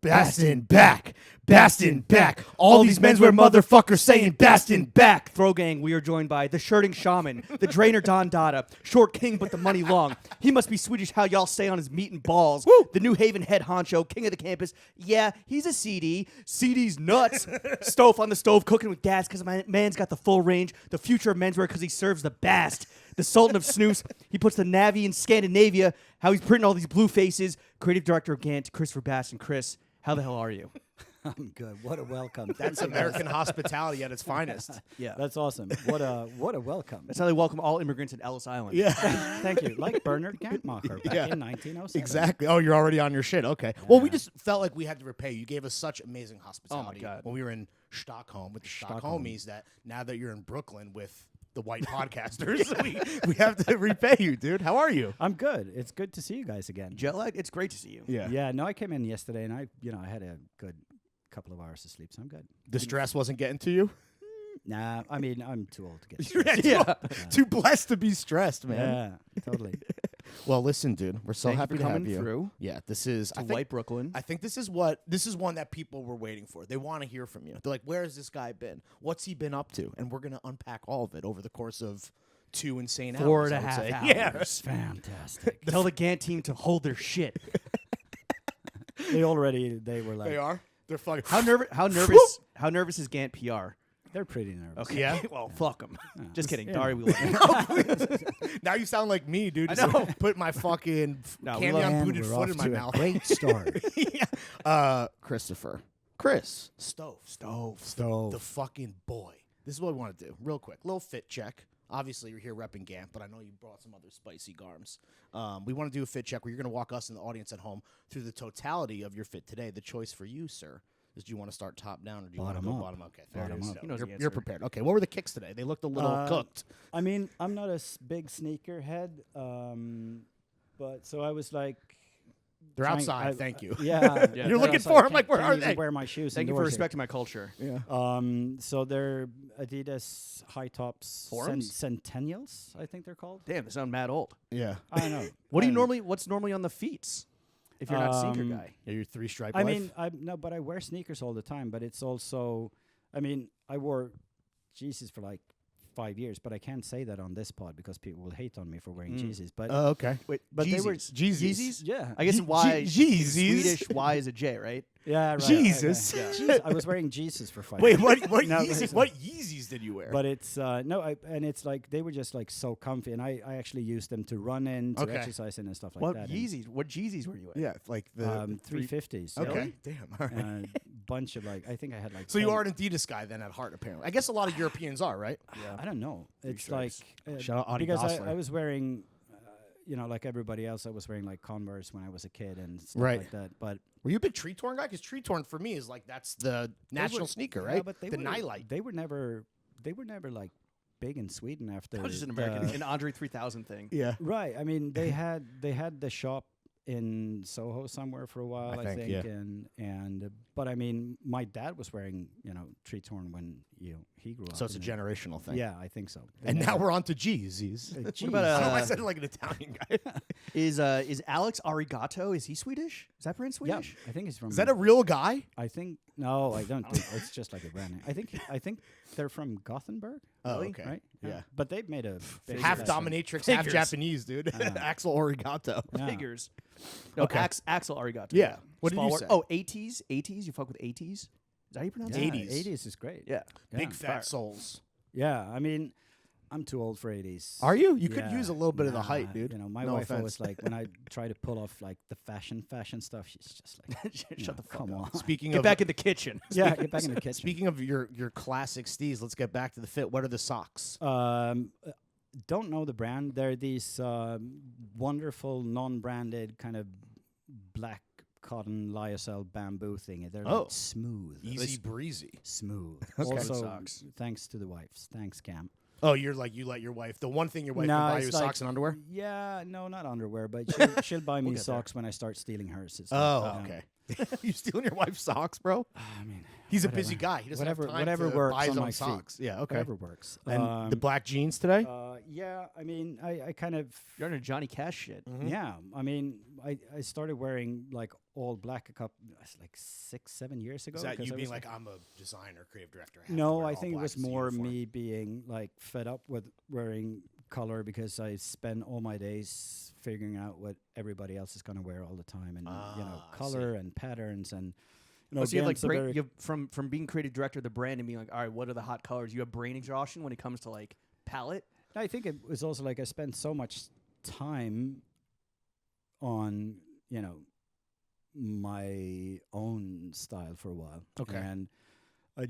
Bastin back. Bastin back. All these menswear motherfuckers saying Bastin back. Throw gang, we are joined by the shirting shaman, the drainer Don Dada, short king but the money long. He must be Swedish how y'all stay on his meat and balls. Woo. The New Haven head honcho, king of the campus. Yeah, he's a CD. CD's nuts. Stoffe on the stove cooking with gas because my man's got the full range. The future of menswear because he serves the best. The Sultan of Snooze. He puts the Navy in Scandinavia. How he's printing all these blue faces. Creative director of GANT, Christopher Bastin. Chris, how the hell are you? I'm good. What a welcome. That's American hospitality at its finest. Yeah. That's awesome. What a welcome. That's how they welcome all immigrants at Ellis Island. Yeah. Thank you. Like Bernard Gantmacher back in 1907. Exactly. Oh, you're already on your shit. Okay. Well, we just felt like we had to repay you. You gave us such amazing hospitality God. when we were in Stockholm with the Stockholmies that now that you're in Brooklyn with the white podcasters, we have to repay you, dude. How are you? I'm good. It's good to see you guys again. Jet lag? It's great to see you. Yeah. No, I came in yesterday and I had a good couple of hours of sleep, so I'm good. The stress wasn't getting to you? Nah, I mean, I'm too old to get You're stressed. too blessed to be stressed, man. Yeah, totally. Well, listen, dude, we're so Thank you happy for to have coming you. through Yeah, this is to white Brooklyn. I think this is one that people were waiting for. They want to hear from you. They're like, where has this guy been? What's he been up to? And we're going to unpack all of it over the course of 2 insane hours. 4.5 I would say. hours. Yeah. Fantastic. Tell the GANT team to hold their shit. they were like, They are? They're fucking. How nervous is GANT PR? they're pretty nervous. Okay. Yeah? Well, fuck them. Just kidding. yeah. Dari, we love you. Now you sound like me, dude. I Just know. put my fucking No, we candy love- on And booted we're foot off in my to mouth. a great start. Yeah. Chris. Stove. Stove. The fucking boy. This is what we want to do. Real quick. Little fit check. Obviously, you're here repping GANT, but I know you brought some other spicy garms. We want to do a fit check where you're going to walk us and the audience at home through the totality of your fit today. The choice for you, sir, is do you want to start top down or do you want to go bottom up? Okay, fair Bottom enough. up. He knows the You're answer. prepared. Okay, what were the kicks today? They looked a little cooked. I mean, I'm not a big sneaker head, but so I was like, They're trying- outside. Thank you. Yeah, Yeah. You're I looking was for 'em, can't- like, where can't are even they? Wear my shoes. Thank you for indoors here. respecting my culture. Yeah. So they're Adidas high tops Forums? Centennials, I think they're called. Damn, they sound mad old. Yeah. I don't know. What do I you don't know. what's normally on the feet? If you're not a sneaker guy. Yeah, you're 3-stripe I life. mean, but I wear sneakers all the time. But it's also, I mean, I wore Yeezys for like 5 years, but I can't say that on this pod because people will hate on me for wearing Yeezys. But Okay. Wait, but they were Yeezys. yeah, I guess Ye- Y Yeezys. Swedish Y is a J, right? yeah, right. Jesus. okay. Jeez, I was wearing Jesus for 5 Wait, years. what No, Yeezys? listen. What Yeezys did you wear? But it's and it's like they were just like so comfy, and I actually used them to run in, to Okay. exercise in, and stuff like What that. Yeezys? What Jeezys were you in? yeah, like the 350s. Okay, damn. All right. Bunch of like I think I had like. So you 10 are an Adidas guy then at heart, apparently. I guess a lot of Europeans are, right? I don't know. It's like stripes. Shout out Adi because Gosler. I was wearing, like everybody else, I was wearing like Converse when I was a kid and stuff Right. like that. But Were you a big tree torn guy? Because tree torn for me is like that's the national sneaker, right? Yeah, but the nightlight. They were never like big in Sweden after. That was just an American, an Andre 3000 thing. Yeah. Right. I mean, they had the shop in Soho somewhere for a while, I think, yeah. and but I mean, my dad was wearing tree torn when he grew up. So it's a and generational thing. Yeah, I think so. They And now never- we're on to Yeezys. Jeez. What about, I don't know, I said it like an Italian guy. Is Alex Arigato? Is he Swedish? Is that pronounced yeah, Swedish? I think he's from. Is that a real guy? I think no, I don't think it's just like a brand name. I think they're from Gothenburg. Oh, Really? okay. Right? Yeah. But they've made a big Half investment. dominatrix, half Figures. Japanese, dude. Axel Origato. Yeah. Figures. No, Okay. Axel Arigato. Yeah. What did you Stalwart. say? Oh, 80s. 80s. You fuck with 80s. Is that how you pronounce Yeah, it? 80s. 80s is great. Yeah. Big Yeah. fat souls. Yeah, I mean, I'm too old for 80s. Are you? You could Yeah. use a little bit of the Nah, height, dude. My No wife offense. always like when I try to pull off like the fashion stuff. She's just like, Shut the fuck come up. on. Speaking Get of back in the kitchen. Yeah, get back in the kitchen. Speaking of your classic steez, let's get back to the fit. What are the socks? Don't know the brand. They're these wonderful non-branded kind of black cotton lyocell bamboo thingy. They're Oh. like smooth. Easy breezy. Smooth. Okay. Also, Socks. thanks to the wives. Thanks, Cam. Oh, you're like you let your wife. The one thing your wife No, can buy it's you is like- socks and underwear. Yeah, no, not underwear, but she'll buy me get there. socks when I start stealing hers. It's Oh, like, okay. You stealing your wife's socks, bro? I mean, He's a busy guy. He doesn't have time whatever to works buy his on own my feet. socks. Yeah, okay. Whatever works. And the black jeans today? Yeah, I mean, I kind of You're under Johnny Cash shit. yeah. I mean, I started wearing like all black like 6-7 years ago. Is that 'cause you I being was like, I'm a designer, creative director? I have to No, wear I all think it black was as a more uniform. me being like fed up with wearing color because I spend all my days figuring out what everybody else is going to wear all the time, and I color and patterns and. You know, So you have again, like so very- you have from being creative director of the brand and being like, all right, what are the hot colors? You have brain exhaustion when it comes to like palette. I think it was also like I spent so much time on, my own style for a while. Okay. And I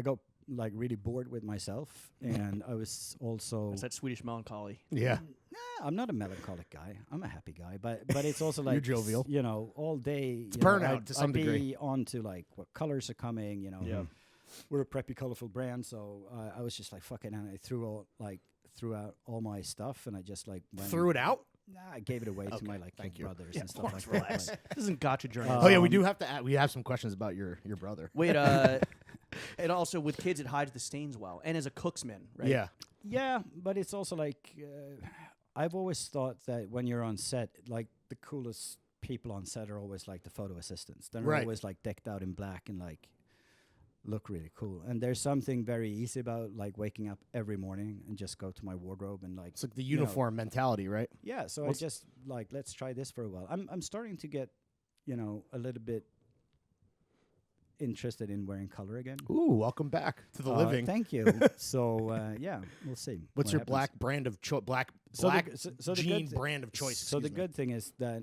got like really bored with myself, and I was also That's that Swedish melancholy. Yeah. I'm not a melancholic guy. I'm a happy guy, but it's also like You're jovial. all day. It's burnout to some I'd degree. be on to like what colors are coming. Yeah. We're a preppy, colorful brand, so I was just like fucking, and I threw out all my stuff, and I just like went Threw it out? Nah, I gave it away to Okay, my like thank big you. brothers Yeah, and stuff Lawrence, like that. relax. but- This isn't gotcha journey. Oh yeah, we do have to add, we have some questions about your brother. Wait, and also with kids, it hides the stains well. And as a cooksman, right? Yeah. Yeah, but it's also like I've always thought that when you're on set, like the coolest people on set are always like the photo assistants. They're Right. always like decked out in black and like look really cool. And there's something very easy about like waking up every morning and just go to my wardrobe and like It's like the uniform mentality, right? yeah. So I just like let's try this for a while. I'm starting to get a little bit interested in wearing color again. Ooh, welcome back to the living. Thank you. So yeah, we'll see. What's what your happens. black brand of black So the black g- so the jean good thi- brand of choice? So the excuse me. good thing is that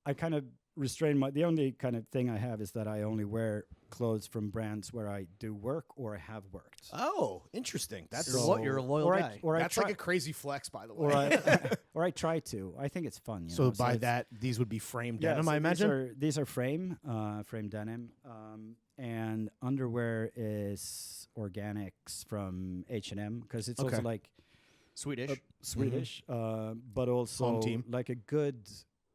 I kind of restrain the only kind of thing I have is that I only wear clothes from brands where I do work or I have worked. Oh, interesting. That's You're a loyal or guy. I that's try, like a crazy flex, by the way. or I or I try to. I think it's fun. so by it's- that, these would be frame yeah, denim, so I imagine. these are frame denim, and underwear is organics from H&M because it's also Okay. like Swedish. Swedish, but also Home team. like a good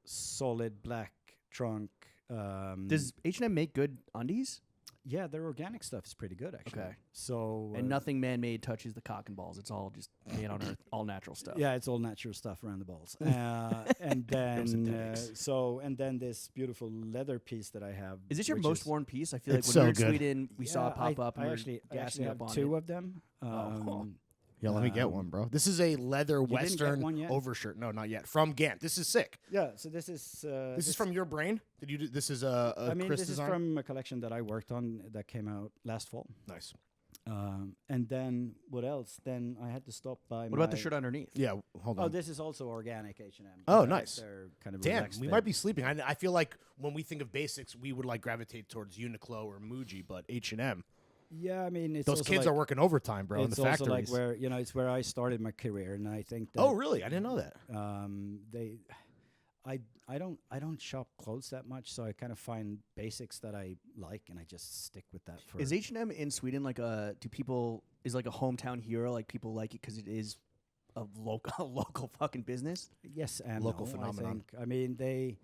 solid black trunk. Does H&M make good undies? Yeah, their organic stuff is pretty good actually. Okay. So And nothing man-made touches the cock and balls. It's all just made on earth, all natural stuff. yeah, it's all natural stuff around the balls. And then and then this beautiful leather piece that I have. Is this your which most is- worn piece? I feel like It's when we were so in good. Sweden, we saw it Yeah, pop up and I we actually were gassing have up on two it. of them. Yeah, let me get one, bro. This is a leather didn't get Western one yet? overshirt. No, not yet. From Gant. This is sick. Yeah, so this is This is from your brain. Did you? Do, this is a I mean, Chris this design. is from a collection that I worked on that came out last fall. Nice. And then what else? Then I had to stop by. What about the shirt underneath? Yeah, hold on. Oh, this is also organic H&M. Oh, They're- nice. They're kind of Damn, relaxed we fit. might be sleeping. I feel like when we think of basics, we would like gravitate towards Uniqlo or Muji, but H&M. Yeah, I mean, it's Those also kids like, are working overtime, bro, in It's the also factories. like where it's where I started my career, and I think that Oh, really? I didn't know that. I don't shop clothes that much, so I kind of find basics that I like, and I just stick with that. For Is H&M in Sweden like a? Do people is like a hometown hero? Like people like it because it is a local fucking business. yes and Local no, phenomenon. I mean they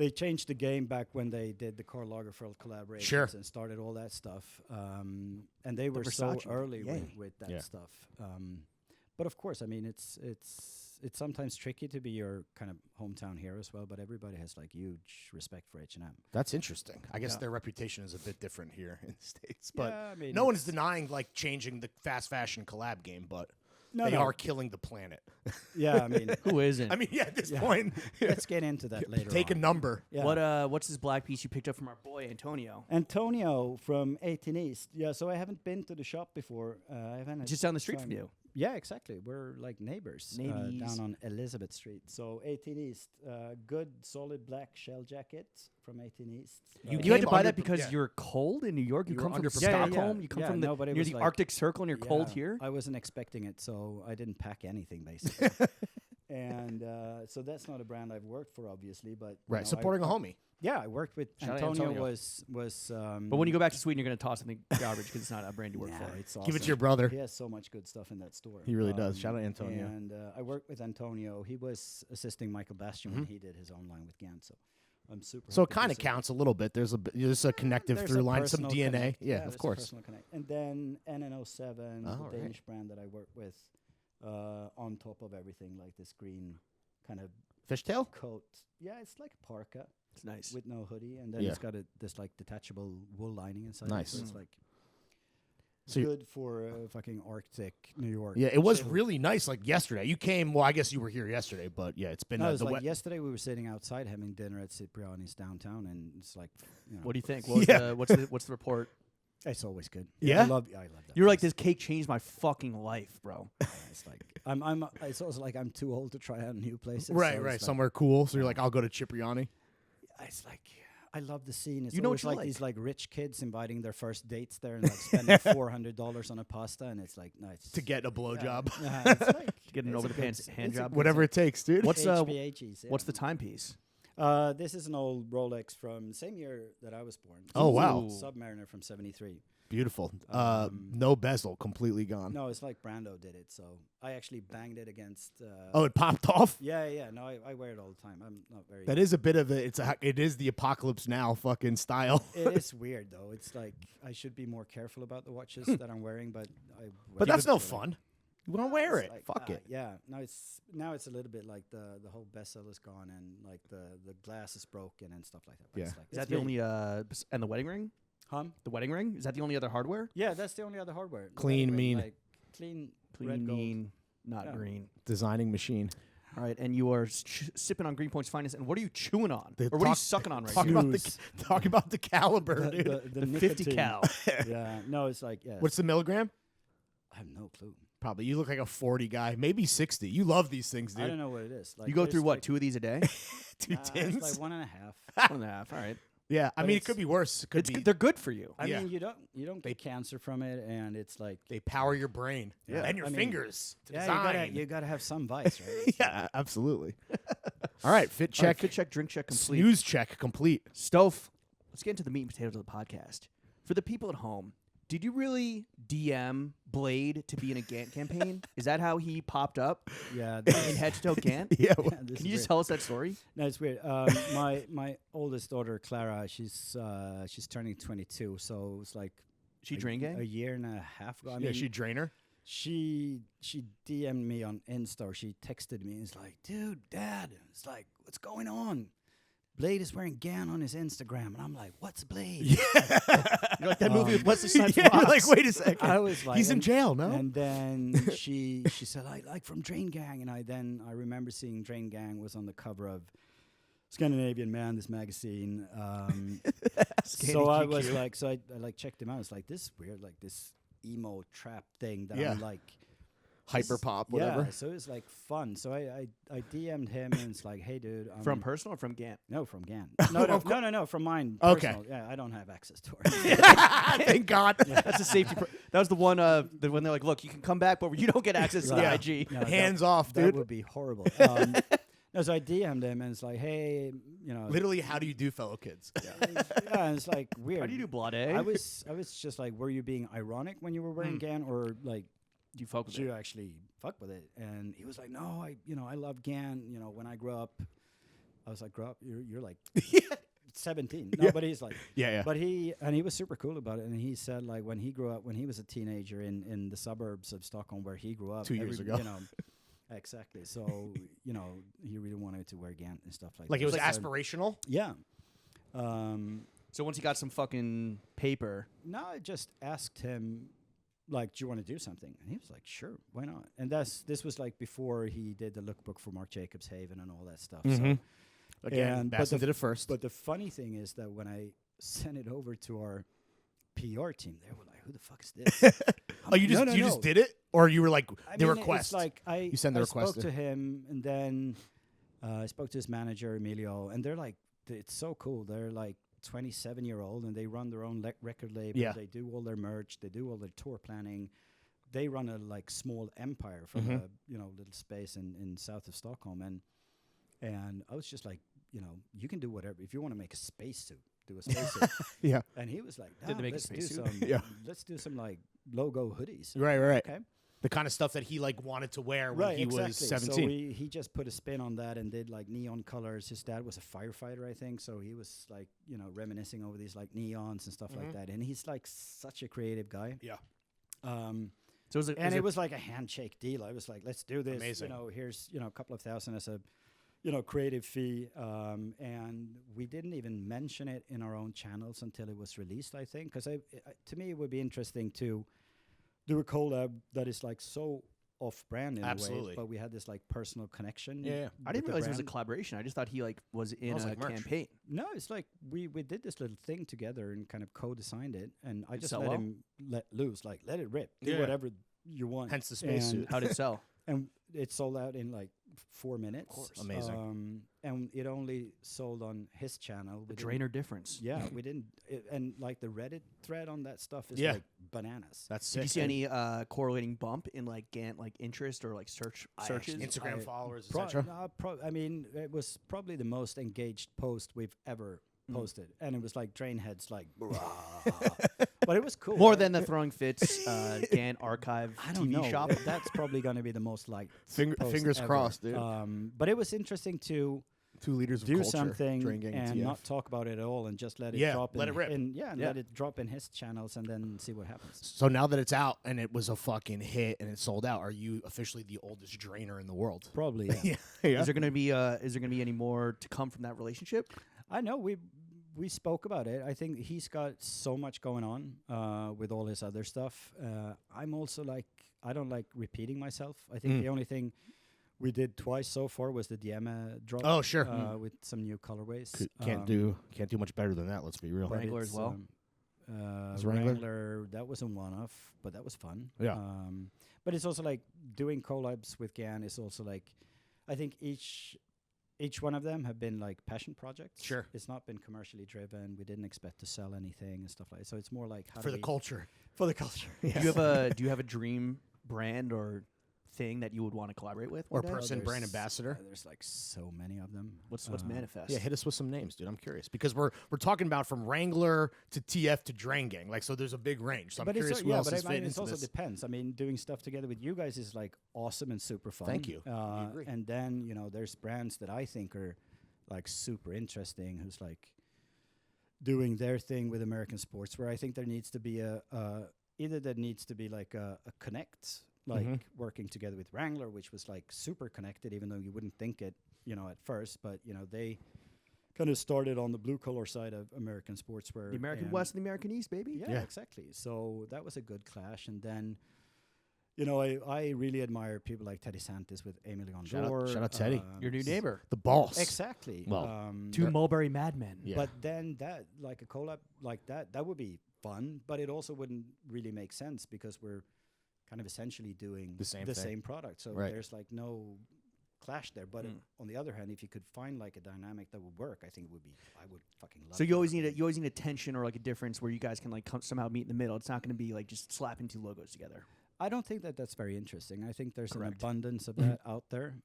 changed the game back when they did the Karl Lagerfeld collaborations Sure. and started all that stuff, and they were so Versace, early yay. with that Yeah. stuff. But of course, I mean it's sometimes tricky to be your kind of hometown hero as well. But everybody has like huge respect for H&M. That's interesting. I guess Yeah. their reputation is a bit different here in the States. But Yeah, I mean, no one is it's- denying like changing the fast fashion collab game, but No, they no. are killing the planet. Yeah, I mean, Who isn't? I mean, yeah, at this Yeah. point, let's get into that later. take a on. number. Yeah. What's this black piece you picked up from our boy Antonio? Antonio from 18 East. Yeah, so I haven't been to the shop before. I haven't had Just down the street from time. you. Yeah, exactly. We're like neighbors Neighbies. down on Elizabeth Street. So 18 East, good solid black shell jacket from 18 East. You You had to came buy under- that because yeah. you're cold in New York. You You come were from underprepared. Yeah, yeah, Stockholm. yeah. You come Yeah, from no, but it near was the like- Arctic Circle, and you're cold Yeah, here. I wasn't expecting it, so I didn't pack anything basically. And so that's not a brand I've worked for, obviously. But you Right, know, supporting a homie. Yeah, I worked with Shout out Antonio. Antonio. Was But when you go back to Sweden, you're gonna toss something garbage because it's not a brand you work nah, for. it's Give it awesome. to your brother. He has so much good stuff in that store. He really does. Shout out Antonio. And I worked with Antonio. He was assisting Michael Bastian when he did his own line with GANT. So I'm super. So it happy to kind of see counts a little bit. There's a connective There's through a line, some personal DNA. connect. Yeah, there's of a course. personal connect. And then NN07, the right. Danish brand that I work with, on top of everything, like this green kind of Fishtail? coat. Yeah, it's like a parka It's nice. with no hoodie, and then Yeah. it's got this like detachable wool lining inside. Nice. So it's like So you- good for fucking Arctic New York. Yeah, it was chill. really nice. Like yesterday, you came. Well, I guess you were here yesterday, but yeah, it's been No, it was the like wet. yesterday we were sitting outside having dinner at Cipriani's downtown, and it's like, you know, What do you think? What was Yeah. what's the report? it's always good. Yeah? I love that. You're like, place. this cake changed my fucking life, bro. It's like it's also like I'm too old to try out new places. Right, so right. it's like- Somewhere cool. So you're like, I'll go to Cipriani. It's like I love the scene. It's You know always what you like these like. like rich kids inviting their first dates there and like spending $400 on a pasta, and it's like nice To get a blowjob. It's like, Get an it's over a the good pants s- hand it's a job. good Whatever s- it takes, dude. What's HBHEs, yeah. what's the timepiece? This is an old Rolex from the same year that I was born. Oh, It's a wow. Submariner from '73. Beautiful. Um, No bezel, completely gone. No, it's like Brando did it. So I actually banged it against. Oh, it popped off. Yeah. No, I wear it all the time. I'm not very. That is a bit of a. It is the apocalypse now fucking style. It is weird though. It's like I should be more careful about the watches that I'm wearing, but I. But wear that's it no for, like, fun. You want to wear it's it. like, Fuck it. Yeah. Now it's a little bit like the whole bezel is gone and like the glass is broken and stuff like that. But Yeah. it's like, Is it's that the really- only and the wedding ring? The wedding ring? Is that the only other hardware? Yeah, that's the only other hardware. The Clean, wedding ring, mean. Like, clean, Clean, red gold. mean, not Yeah. green. Designing machine. All right, and you are sipping on Green Point's finest. And what are you chewing on, The or what are you talk- sucking on right Talk now? about talk about the caliber, dude. The, The 50 nicotine. cal. Yeah. No, it's like yeah. What's the milligram? I have no clue. Probably. You look like a 40 guy, maybe 60. You love these things, I dude. don't know what it is. Like, You go there's through what, like, 2 of these a day? Two It's tins. like 1.5. 1.5. All right. Yeah, I But mean, it it's- could be worse. It could It's be. they're good for you. I Yeah. mean, you don't get cancer from it, and it's like They power your brain Yeah. and your I mean, fingers to yeah, design. you gotta have some vice, right? It's Yeah, absolutely. All right, fit All right, check. fit check, drink check, complete. Snooze check complete. Stoffe, let's get into the meat and potatoes of the podcast. For the people at home, did you really DM Bladee to be in a GANT campaign? Is that how he popped up Yeah. in head to toe GANT? Yeah. Yeah, this Can you is just tell us that story? No, it's weird. My oldest daughter Clara, she's turning 22, so it's like She a drain gang? year and a half ago. I Yeah, mean, she drainer. she DM'd me on Insta, or she texted me. It's like, dude, Dad. It's like, what's going on? Bladee is wearing GANT on his Instagram, and I'm like, what's Bladee? You're like that movie with Wesley Snipes. Yeah, you're rocks. like, wait a second. I was like, He's in and- jail, no? And then she said, I like from Drain Gang, and I remember seeing Drain Gang was on the cover of Scandinavian Man, this magazine. So I was like, I like checked him out. It's like this weird, like this emo trap thing that Yeah. I'm like. Hyper pop, whatever. Yeah, so it's like fun. So I DM'd him and it's like, hey dude, From personal or from GANT? no, from GANT. No, from mine. Okay. Personal. Yeah, I don't have access to it. Thank God. That's a safety. That was the one. When they're like, "Look, you can come back, but you don't get access to Right. the IG." No, Hands off, that dude. would be horrible. No, so I DM'd him and it's like, hey, you know, Literally, how do you do, fellow kids? yeah, and it's like weird. How do you do Bladee? I was just like, were you being ironic when you were wearing GANT, or like Do you fuck with did you it? actually fuck with it? And he was like, no, I love GANT. You know, when I grew up, I was like, grow up. You're like 17. No, Yeah. but he's like, Yeah. but he was super cool about it. And he said like when he grew up, when he was a teenager in the suburbs of Stockholm where he grew up 2 years ago. you know. Exactly. So, you know, he really wanted to wear GANT and stuff like Like that. it was So- aspirational. Yeah. So once he got some fucking paper, No, I just asked him, like, do you want to do something? And he was like, sure, why not? And this was like before he did the lookbook for Marc Jacobs Haven and all that stuff. Mhm. So Again, but Bastin the- did it first. But the funny thing is that when I sent it over to our PR team, they were like, who the fuck is this? Oh, you just No, you no, just no. did it, or you were like I the mean, request. It's like You send the I request spoke to him, and then I spoke to his manager Emilio, and they're like, it's so cool. They're like 27-year-old, and they run their own record label. Yeah. They do all their merch. They do all their tour planning. They run a like small empire from Mhm. a little space in south of Stockholm, and I was just like, you can do whatever if you want to make a spacesuit. Do a spacesuit. Yeah. And he was like, Did they make a let's do spacesuit? some, Yeah. let's do some like logo hoodies. Right. Okay. The kind of stuff that he like wanted to wear when he was 17. So he just put a spin on that and did like neon colors. His dad was a firefighter, I think, so he was like, you know, reminiscing over these like neons and stuff like that. And he's like such a creative guy. Yeah. So it was like a handshake deal. I was like, let's do this. Amazing. You know, here's, you know, a couple of $1,000 as a, you know, creative fee. And we didn't even mention it in our own channels until it was released, I think, because to me it would be interesting to do a collab that is like so off-brand in a way, but we had this like personal connection. Yeah. I didn't realize it was a collaboration. I just thought he like was in a like merch. campaign. No, it's like we did this little thing together and kind of co-designed it, and I just sell let well? him let loose, like let it rip, do whatever you want. Hence the spacesuit. How did it sell? And it sold out in like 4 minutes. Of course. Amazing. And it only sold on his channel. The drainer difference. Yeah, we didn't. And like the Reddit thread on that stuff is Yeah. like bananas. That's Did sick. you see any correlating bump in like GANT like interest or like searches? Instagram followers, Pro- etc. no, I mean, it was probably the most engaged post we've ever posted, and it was like drain heads, like, but it was cool. More than the Throwing Fits GANT Archive I don't TV know. shop. That's probably going to be the most liked. Fingers ever. crossed, dude. But it was interesting to 2 liters of do culture. something Drain Gang and TF. not talk about it at all, and just let it Yeah, drop. let it rip. Let it drop in his channels, and then see what happens. So now that it's out and it was a fucking hit and it sold out, are you officially the oldest drainer in the world? Probably. Yeah. Yeah. Is there gonna be any more to come from that relationship? I know we spoke about it. I think he's got so much going on with all his other stuff. I'm also like, I don't like repeating myself. I think the only thing we did twice so far was the DM drop. Oh, sure. With some new colorways. Can't do much better than that. Let's be real. but Wrangler it's, as well? Wrangler, that wasn't one-off, but that was fun. Yeah. But it's also like doing collabs with GAN is also like, I think each one of them have been like passion projects. Sure. It's not been commercially driven. We didn't expect to sell anything and stuff like that. So it's more like how For do the we- culture. For the culture. Do you have a dream brand or thing that you would want to collaborate with? Or one day? person, brand ambassador. There's like so many of them. What's manifest? Yeah, hit us with some names, dude. I'm curious because we're talking about from Wrangler to TF to Drain Gang, like so. There's a big range. So I'm curious who else is I mean, fitting it into also this. depends. I mean, doing stuff together with you guys is like awesome and super fun. Thank you. I agree. And then there's brands that I think are like super interesting. Who's like doing their thing with American sports, where I think there needs to be either there needs to be like a connect. Like working together with Wrangler, which was like super connected, even though you wouldn't think it, at first. But they kind of started on the blue collar side of American sportswear. The American West and the American East, baby. Yeah, exactly. So that was a good clash. And then, I really admire people like Teddy Santis with Emily Gondor. Shout out Teddy. Your new neighbor. The boss. Exactly. Well, Two Mulberry madmen. Yeah. But then that, like a collab like that would be fun, but it also wouldn't really make sense because we're kind of essentially doing the same product. So Right. there's like no clash there. But on the other hand, if you could find like a dynamic that would work, I think I would fucking love it. So you always need a tension or like a difference where you guys can like somehow meet in the middle. It's not going to be like just slapping two logos together. I don't think that that's very interesting. I think there's Correct. an abundance of that out there.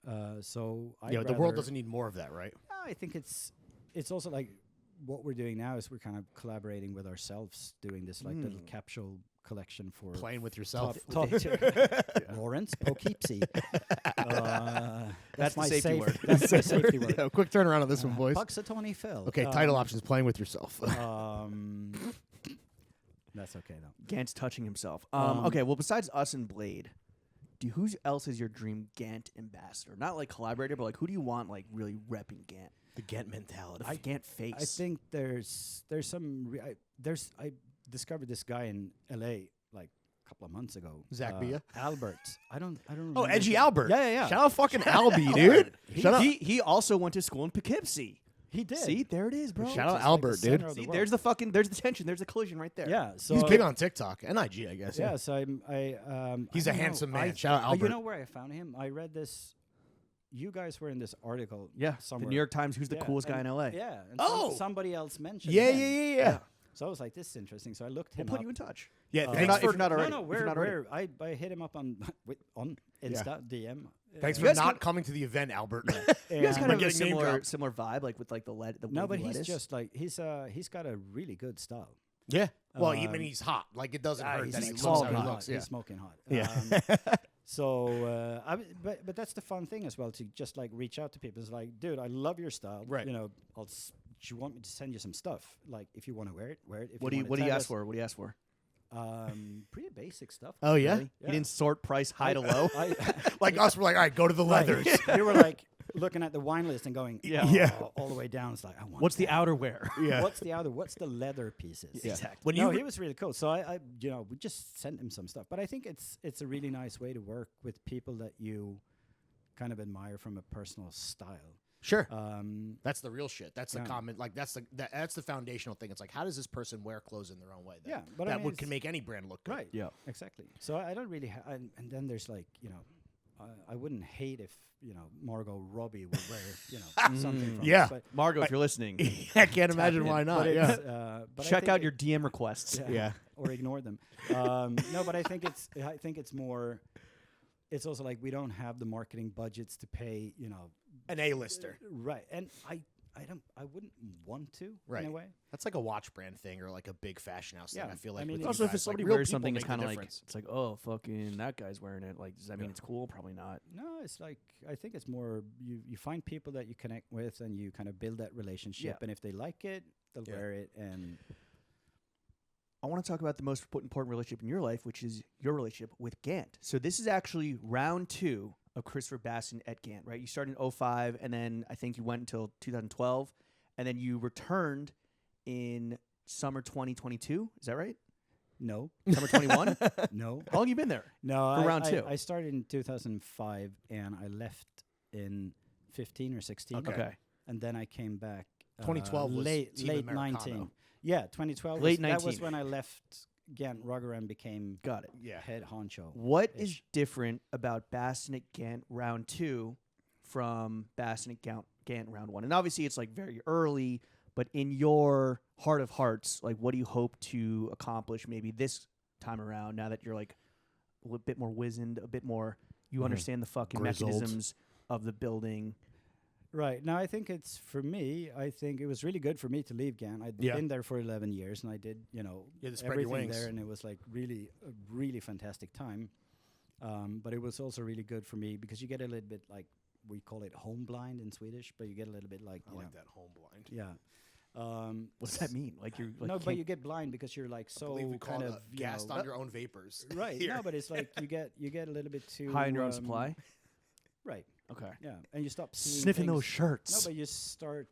So the world doesn't need more of that, right? I think it's also like what we're doing now is we're kind of collaborating with ourselves, doing this like little capsule collection for Playing with yourself. top tier. Lawrence Poughkeepsie. That's my the safety word. That's my safety word. Yeah, quick turnaround on this one, boys. Puxatawny Phil. Okay, title options: playing with yourself. That's okay though. Gant's touching himself. Okay, well, besides us and Blade, who else is your dream Gant ambassador? Not like collaborator, but like who do you want like really repping Gant? The Ghent mentality. The Gant face. I think there's some. I discovered this guy in L.A. like a couple of months ago. Zach Bia? Albert. I don't. Oh, remember Edgy his- Albert. Yeah. Shout out fucking Albie, dude. Shout out. He also went to school in Poughkeepsie. He did. See, there it is, bro. Shout out Just like Albert, the center dude. of the See, world. there's the tension. There's the collision right there. Yeah. So He's big on TikTok and IG, I guess. Yeah. So He's I a don't know. handsome man. I- Shout out Albert. You know where I found him? I read this. You guys were in this article. Yeah. The Somewhere. New York Times. Who's the Yeah, coolest guy in and- LA? Yeah. And Oh! somebody else mentioned. Yeah, him. yeah. So I was like, this is interesting. So I looked We'll him put up. you in touch. Yeah, Uh, thanks not- if for you're not already. No, If you're not already. I hit him up on Insta DM. thanks You for guys not can- coming to the event, Albert. You guys And- kind of have a getting name dropped. similar vibe, like with like the No, but wavy he's lettuce. just like he's got a really good style. Yeah. Well, I Um, mean, he's hot. Like, it doesn't hurt that he He's looks how he smoking hot. looks. Yeah. He's smoking hot. Yeah. So, but that's the fun thing as well, to just like reach out to people. It's like, dude, I love your style. Right. You know, do you want me to send you some stuff? Like, if you want to wear it, wear it. If What do you ask for? What do you ask for? Pretty basic stuff. Oh, yeah? really. You didn't sort price high to low. Like us, we're like, all right, go to the leathers. You were like looking at the wine list and going, Yeah. all the way down. It's like, I want. What's the that. outerwear? Yeah. What's the outer? What's the leather pieces? Yeah. Exactly. When No, you he was really cool. So we just sent him some stuff. But I think it's a really nice way to work with people that you kind of admire from a personal style. Sure. That's the real shit. That's the Yeah. common, like that's the foundational thing. It's like, how does this person wear clothes in their own way? Yeah, but I that mean, would, can make any brand look good. Right. Yeah. Exactly. So I don't really and then there's like, I wouldn't hate if, Margot Robbie would wear, something from Yeah. us, but Margot, if you're listening, I can't imagine in. why not. But Yeah. it's, but I check think out your DM requests. Yeah. or ignore them. No, but I think it's more. It's also like we don't have the marketing budgets to pay, An A-lister. right? And I wouldn't want to Right. in a way. That's like a watch brand thing or like a big fashion house thing. Yeah. I feel like I mean, with Also, you if guys, somebody like, real wears people something, it's make kind the of like difference. it's like, oh, fucking that guy's wearing it. Like, does that mean it's cool? Probably not. No, it's like I think it's more you find people that you connect with and you kind of build that relationship. Yeah. And if they like it, they'll wear it. And I want to talk about the most important relationship in your life, which is your relationship with GANT. So this is actually round 2 of Christopher Bastin at GANT, right? You started in 05, and then I think you went until 2012, and then you returned in summer 2022. Is that right? no, Summer 21? no, How long you been there? no. For round 2? I started in 2005 and I left in 15 or 16. Okay. And then I came back. 2012 was late Team late Americano. 19. Yeah, 2012. Late That was 19. when I left GANT Rugger and became Got it. Yeah. head honcho. What is different about Bastin at GANT round 2 from Bastin at GANT round 1? And obviously it's like very early, but in your heart of hearts, like what do you hope to accomplish maybe this time around now that you're like a bit more wizened, a bit more, you understand the fucking Grizzled. mechanisms of the building? Right. Now, I think it's, for me, I think it was really good for me to leave GANT. I'd Yeah. been there for 11 years, and I did, You had to spread your everything wings. there, and it was like a really fantastic time. But it was also really good for me because you get a little bit like, we call it home blind in Swedish, but you get a little bit like, I like that home blind. Yeah. What does that mean? Like you're like no, but can't- you get blind because you're like I believe we so call kind it of gassed on your own vapors. right. Here. No, but it's like you get a little bit too high in your own supply. Right. Okay. Yeah, and you stop seeing Sniffing things. those shirts. No, but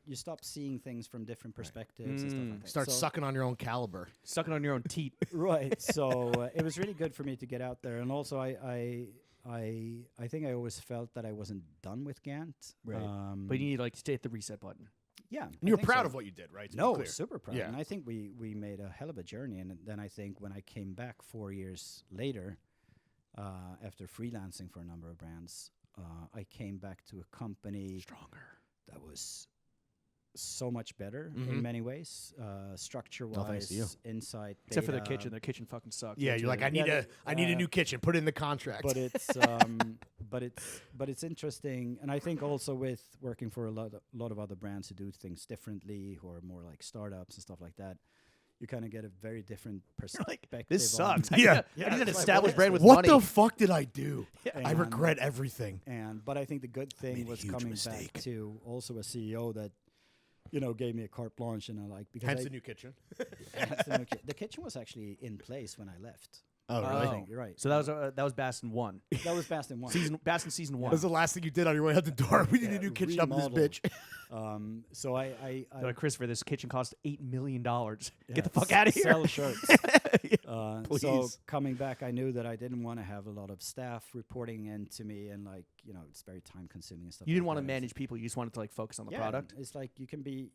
you stop seeing things from different perspectives and stuff like that. Start So- sucking on your own caliber. Sucking on your own teat. Right. So it was really good for me to get out there, and also I think I always felt that I wasn't done with GANT. Right. But you need like to hit the reset button. Yeah, And I you were think proud so. of what you did, right? To be No, clear. super proud. Yeah. And I think we made a hell of a journey. And then I think when I came back 4 years later, after freelancing for a number of brands, I came back to a company that was so much better in many ways, structure-wise, thanks to you. insight, Except for their data. kitchen. Their kitchen fucking sucks. Yeah, you're like, I need a new kitchen. Put it in the contract. But it's but it's interesting, and I think also with working for a lot of other brands who do things differently, who are more like startups and stuff like that, you kind of get a very different perspective. This on- sucks. Yeah. I need an it's like, established what is brand with what money. the fuck did I do? I And- regret everything. But I think the good made thing a was huge coming mistake. back to also a CEO that, gave me a carte blanche, and I like because Hence I, the new kitchen. hence the new the kitchen was actually in place when I left. Oh, I really? think you're right. So that was Bastin 1. That was Bastin 1. Bastin season 1. That was the last thing you did on your way out the door. We need a new kitchen up in this remodel. bitch. So I They're like, Christopher, this kitchen cost $8 million. Get yeah, the fuck out of here. Sell shirts. So Please. coming back, I knew that I didn't want to have a lot of staff reporting into me, and it's very time consuming and stuff. You didn't like want to that. manage people. You just wanted to like focus on the Yeah, product. It's like you can be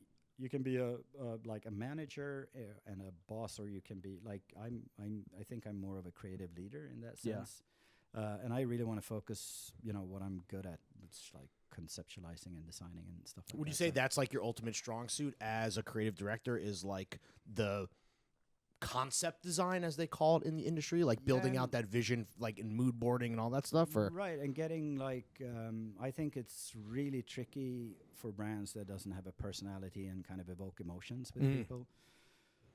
a like a manager and a boss, or you can be like I think I'm more of a creative leader in that Yeah. sense. And I really want to focus, what I'm good at, which is like conceptualizing and designing and stuff like that. Would you say So- that's like your ultimate strong suit as a creative director is like the concept design, as they call it in the industry, like building Yeah. out that vision, like in mood boarding and all that stuff? Or Right, and getting I think it's really tricky for brands that doesn't have a personality and kind of evoke emotions with people.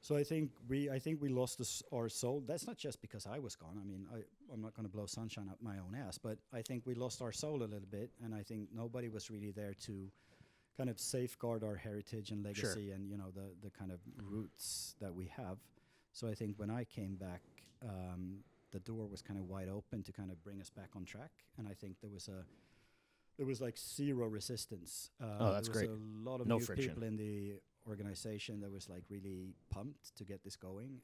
So I think we lost our soul. That's not just because I was gone. I mean, I'm not going to blow sunshine up my own ass, but I think we lost our soul a little bit, and I think nobody was really there to kind of safeguard our heritage and legacy, and the kind of roots that we have. So I think when I came back, the door was kind of wide open to kind of bring us back on track, and I think there was like zero resistance. That's great. There was a lot of new people in the organization that was like really pumped to get this going.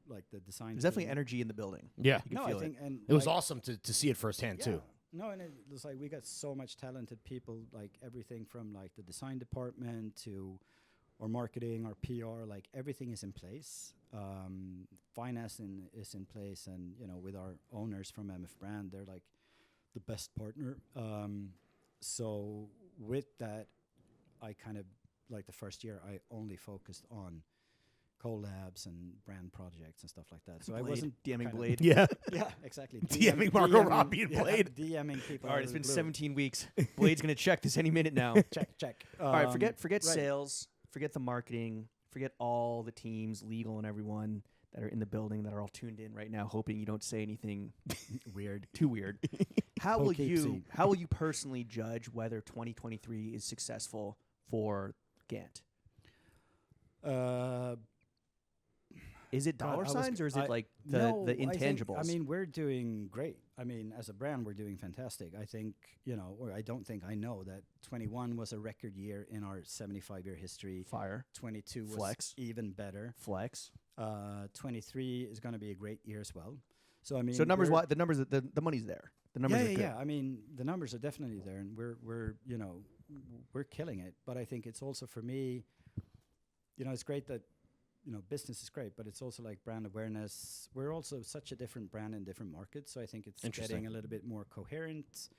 Like the design. There's definitely energy in the building. Yeah, you can feel it. And it was awesome to see it firsthand too. No, and it was like we got so much talented people, like everything from like the design department to our marketing, our PR, like everything is in place. Finance is in place, and with our owners from MF Brand, they're like the best partner. So with that, I kind of like the first year I only focused on collabs and brand projects and stuff like that. So Blade. I wasn't DMing kind of- Bladee. Yeah, Yeah, exactly. DMing Margot Robbie and Blade. DMing people. All right, out it's of been the blue. 17 weeks. Blade's gonna check this any minute now. Check. All right, forget right. sales, forget the marketing, forget all the teams, legal and everyone that are in the building that are all tuned in right now, hoping you don't say anything Weird. too weird. How will Poughkeepsie. you personally judge whether 2023 is successful for GANT? Is it dollar signs or is it like the intangibles? I mean, we're doing great. I mean, as a brand, we're doing fantastic. I think, or I don't think, I know that 21 was a record year in our 75-year history. Fire. 22 was Flex. even better. Flex. 23 is going to be a great year as well. So I mean, So the money's there. The numbers are good. Yeah. I mean, the numbers are definitely there, and we're killing it. But I think it's also for me, it's great that business is great, but it's also like brand awareness. We're also such a different brand in different markets, so I think it's getting a little bit more coherent,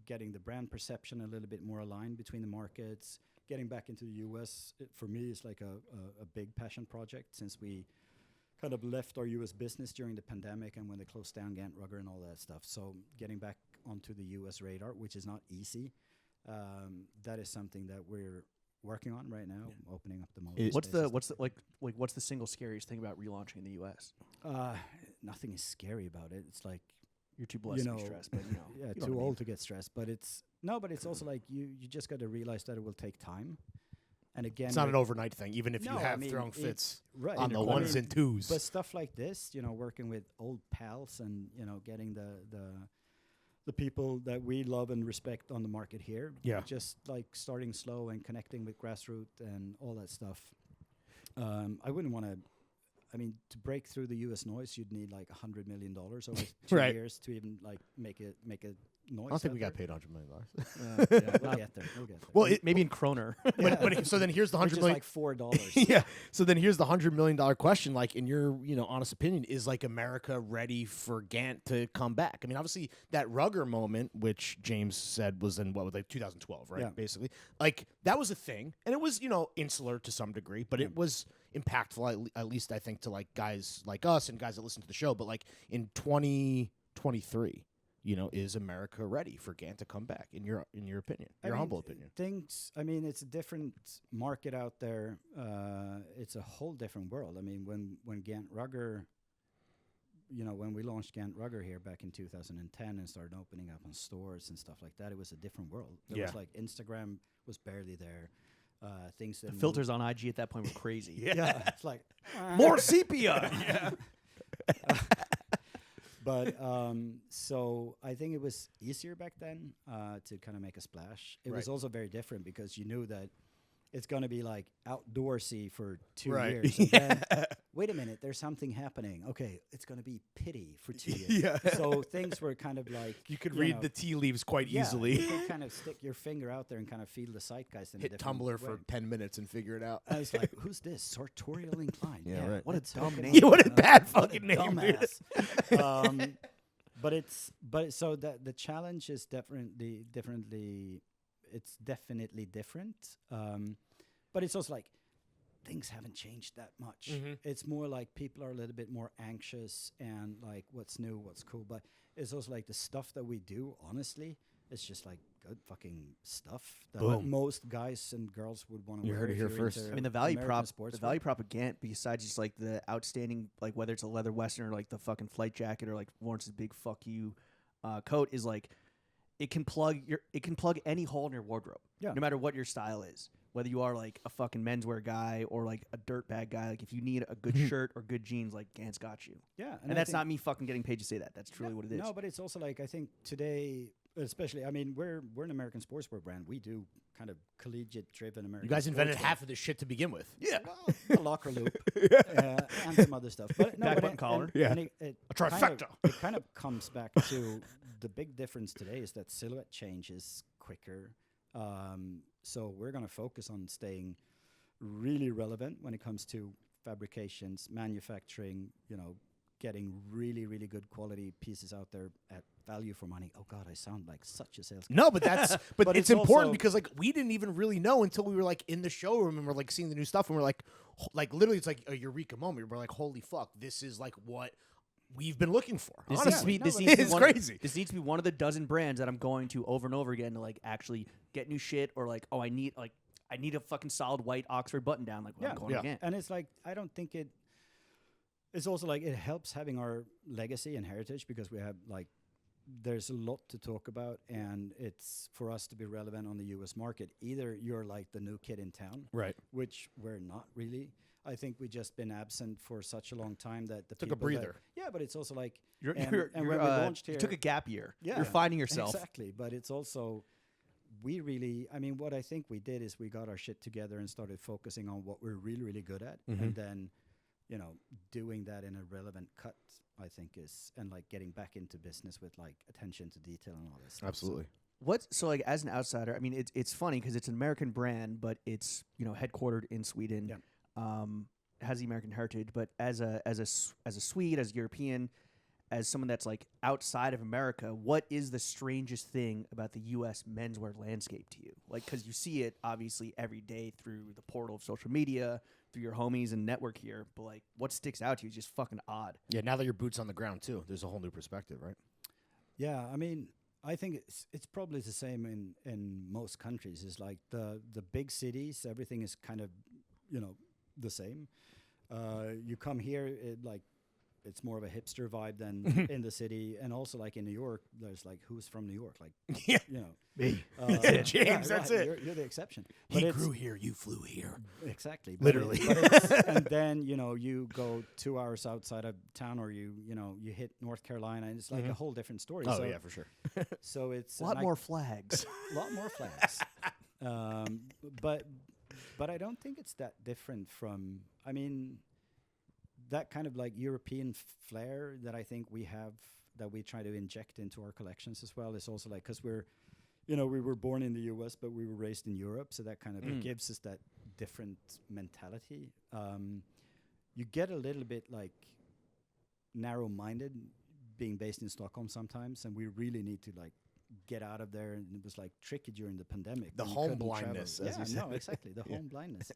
getting the brand perception a little bit more aligned between the markets. Getting back into the US, for me, is like a big passion project since we kind of left our US business during the pandemic and when they closed down GANT Rugger and all that stuff. So getting back onto the US radar, which is not easy, that is something that we're working on right now, opening up the most. What's the single scariest thing about relaunching in the US? Nothing is scary about it. It's like You're too blessed to be stressed, but yeah, you know too what I old to get stressed. But it's also like you just got to realize that it will take time. And again, It's not an overnight thing, even if you No, I have mean, Thowing it's Fits right on the I ones mean, and twos. But stuff like this, working with old pals and getting the people that we love and respect on the market here. Yeah. Just like starting slow and connecting with grassroots and all that stuff. I wouldn't want to. I mean, to break through the U.S. noise, you'd need like $100 million over 2 Right. years to even like make a noise. I don't think out we got there. paid $100 million. Yeah, we'll get there. Well, maybe in kroner. but so then here's the Which $100 is million. like $4. Yeah. So then here's the $100 million question. Like, in your honest opinion, is like America ready for GANT to come back? I mean, obviously that Rugger moment, which James said was in 2012, right? Yeah. Basically, like that was a thing, and it was insular to some degree, but it was impactful at least I think to like guys like us and guys that listen to the show. But like in 2023. Is America ready for GANT to come back? In your opinion, humble opinion. I mean, it's a different market out there. It's a whole different world. I mean, when GANT Rugger, when we launched GANT Rugger here back in 2010 and started opening up on stores and stuff like that, it was a different world. There was like Instagram was barely there. Things that The filters on IG at that point were crazy. yeah, it's like More sepia. But so I think it was easier back then to kind of make a splash. It was also very different because you knew that it's going to be like outdoorsy for 2 years. And then, wait a minute, there's something happening. Okay, it's going to be pity for 2 years. Yeah. So things were kind of like You could read the tea leaves quite easily. You could kind of stick your finger out there and kind of feel the zeitgeist in a Hit different Tumblr way. for 10 minutes and figure it out. I was like, who's this? Sartorial inclined. Yeah, right. What a let's dumb hook it name. up. Yeah, what a bad What a fucking name, dude. dumbass. But so the challenge is definitely it's definitely different. But it's also like things haven't changed that much. Mm-hmm. It's more like people are a little bit more anxious and like what's new, what's cool. But it's also like the stuff that we do, honestly, it's just like good fucking stuff that Boom. most guys and girls would want to You wear. heard it if here you're first. into I mean, the value American prop of Gant, besides just like the outstanding, like whether it's a leather western or like the fucking flight jacket or like Lawrence's big fuck you coat, is like it can plug any hole in your wardrobe, Yeah. no matter what your style is. Whether you are like a fucking menswear guy or like a dirtbag guy, like if you need a good shirt or good jeans, like Gant's got you. Yeah, And that's not me fucking getting paid to say that. That's truly what it is. No, but it's also like I think today, especially, I mean, we're an American sportswear brand. We do kind of collegiate-driven American. You guys invented sportswear. half of this shit to begin with. Yeah. Well, a locker loop and some other stuff. But no, Back but button collar. and it A trifecta. It kind of comes back to the big difference today is that silhouette change is quicker. So we're going to focus on staying really relevant when it comes to fabrications, manufacturing, getting really, really good quality pieces out there at value for money. Oh God, I sound like such a sales guy. No, but that's but, But it's it's important also- because like we didn't even really know until we were like in the showroom and we're like seeing the new stuff and we're like literally it's like a eureka moment. We're like, holy fuck, this is like what we've been looking for. This Honestly, needs to be, No, but it's one crazy. This needs to be one of the dozen brands that I'm going to over and over again to like actually get new shit or like, oh, I need a fucking solid white Oxford button down. Like, well, I'm going Yeah. again. And it's like, I don't think it's also like it helps having our legacy and heritage because we have like, there's a lot to talk about and it's for us to be relevant on the US market. Either you're like the new kid in town, Right. which we're not really. I think we've just been absent for such a long time that the Took a people that- breather. yeah, but it's also like, You're, and, you're, and you're, when we launched you here, took a gap year. yeah, You're finding yourself. Exactly, but it's also what I think we did is we got our shit together and started focusing on what we're really, really good at, and then, doing that in a relevant cut, I think is, and like getting back into business with like attention to detail and all this stuff. Absolutely. So like as an outsider, I mean, it's funny because it's an American brand, but it's headquartered in Sweden. Yeah. Has the American heritage, but as a Swede, as a European, as someone that's like outside of America, what is the strangest thing about the U.S. menswear landscape to you? Like, because you see it obviously every day through the portal of social media, through your homies and network here, but like, what sticks out to you is just fucking odd. Yeah, now that your boots on the ground too, there's a whole new perspective, right? Yeah, I mean, I think it's probably the same in most countries. It's like the big cities, everything is kind of, the same. You come here, it's more of a hipster vibe than in the city, and also like in New York, there's like who's from New York, like Yeah. me, James, that's it. You're the exception. He But it's- grew here, you flew here. Exactly. Literally. And then, you go 2 hours outside of town or you hit North Carolina and it's like a whole different story. Oh so, yeah, for sure. So it's A lot more flags. a lot more flags. But I don't think it's that different from, I mean, that kind of like European flair that I think we have, that we try to inject into our collections as well, is also like, because we were born in the US, but we were raised in Europe, so that kind of it gives us that different mentality. You get a little bit like narrow-minded being based in Stockholm sometimes, and we really need to like get out of there. And it was like tricky during the pandemic. The when you home couldn't blindness, travel. as you Yeah, no, said. exactly, the home blindness.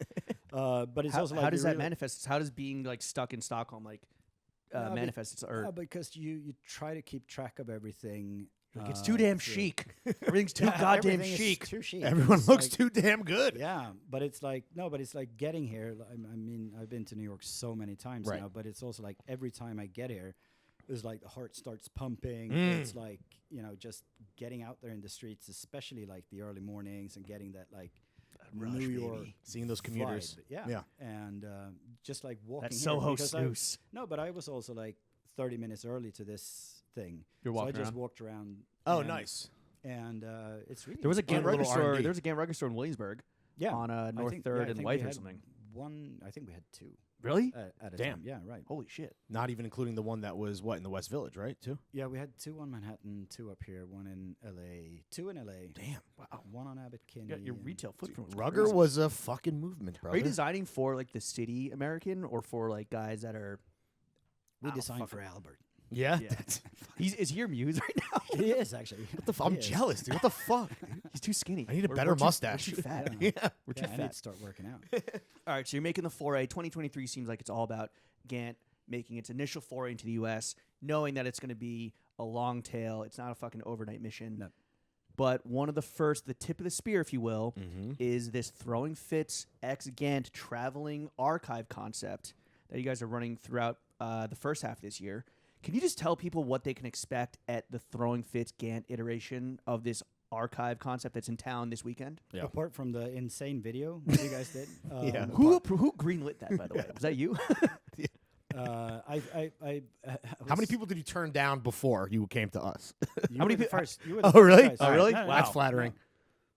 But it's also like how does you that really- manifest? How does being like stuck in Stockholm like No, but- manifest? Or because you try to keep track of everything. like, it's too damn through- chic. Everything's too goddamn Everything is chic. Too chic. Everyone It's looks like- too damn good. Yeah, but it's like it's like getting here. I mean, I've been to New York so many times Right. now, but it's also like every time I get here, it's like the heart starts pumping. Mm. It's like just getting out there in the streets, especially like the early mornings, and getting that like New York Seeing those commuters. vibe. Yeah, Yeah. and just like walking. That's here Soho because I- snooze. No, but I was also like 30 minutes early to this thing. You're so I walking just around? walked around. Oh, and- nice. And it's really There was a Get GANT a little Rugger store. R&D. There was a GANT Rugger store in Williamsburg. yeah on I North think- Third I and think White we or had something. One, I think we had two Really? at a Damn. time. Yeah, right. Holy shit! Not even including the one that was in the West Village, right? Too. Yeah, we had two on Manhattan, two up here, one in LA, two in LA. Damn. Wow. One on Abbot Kinney. You got your and- retail footprint. was Rugger crazy. was a fucking movement, bro. Are you designing for like the city American or for like guys that are? We Wow, designed fucking- for Albert. Yeah. Yeah. Is he your muse right now? He is actually. What the I'm jealous, dude. What the fuck? He's too skinny. I need a We're- better we're too- mustache. We're too fat. Yeah. We're too Yeah, I need fat. to start working out. All right, so you're making the foray. 2023 seems like it's all about Gant making its initial foray into the U.S., knowing that it's going to be a long tail. It's not a fucking overnight mission. No. But one of the first, the tip of the spear, if you will, is this Thowing Fits X GANT traveling archive concept that you guys are running throughout the first half of this year. Can you just tell people what they can expect at the Thowing Fits GANT iteration of this archive concept that's in town this weekend? Yeah. Apart from the insane video that you guys did. Who greenlit that, by the way? Was that you? How many people did you turn down before you came to us? How many people first? You were Oh, really? guys. Oh, really? No, no, That's no. flattering.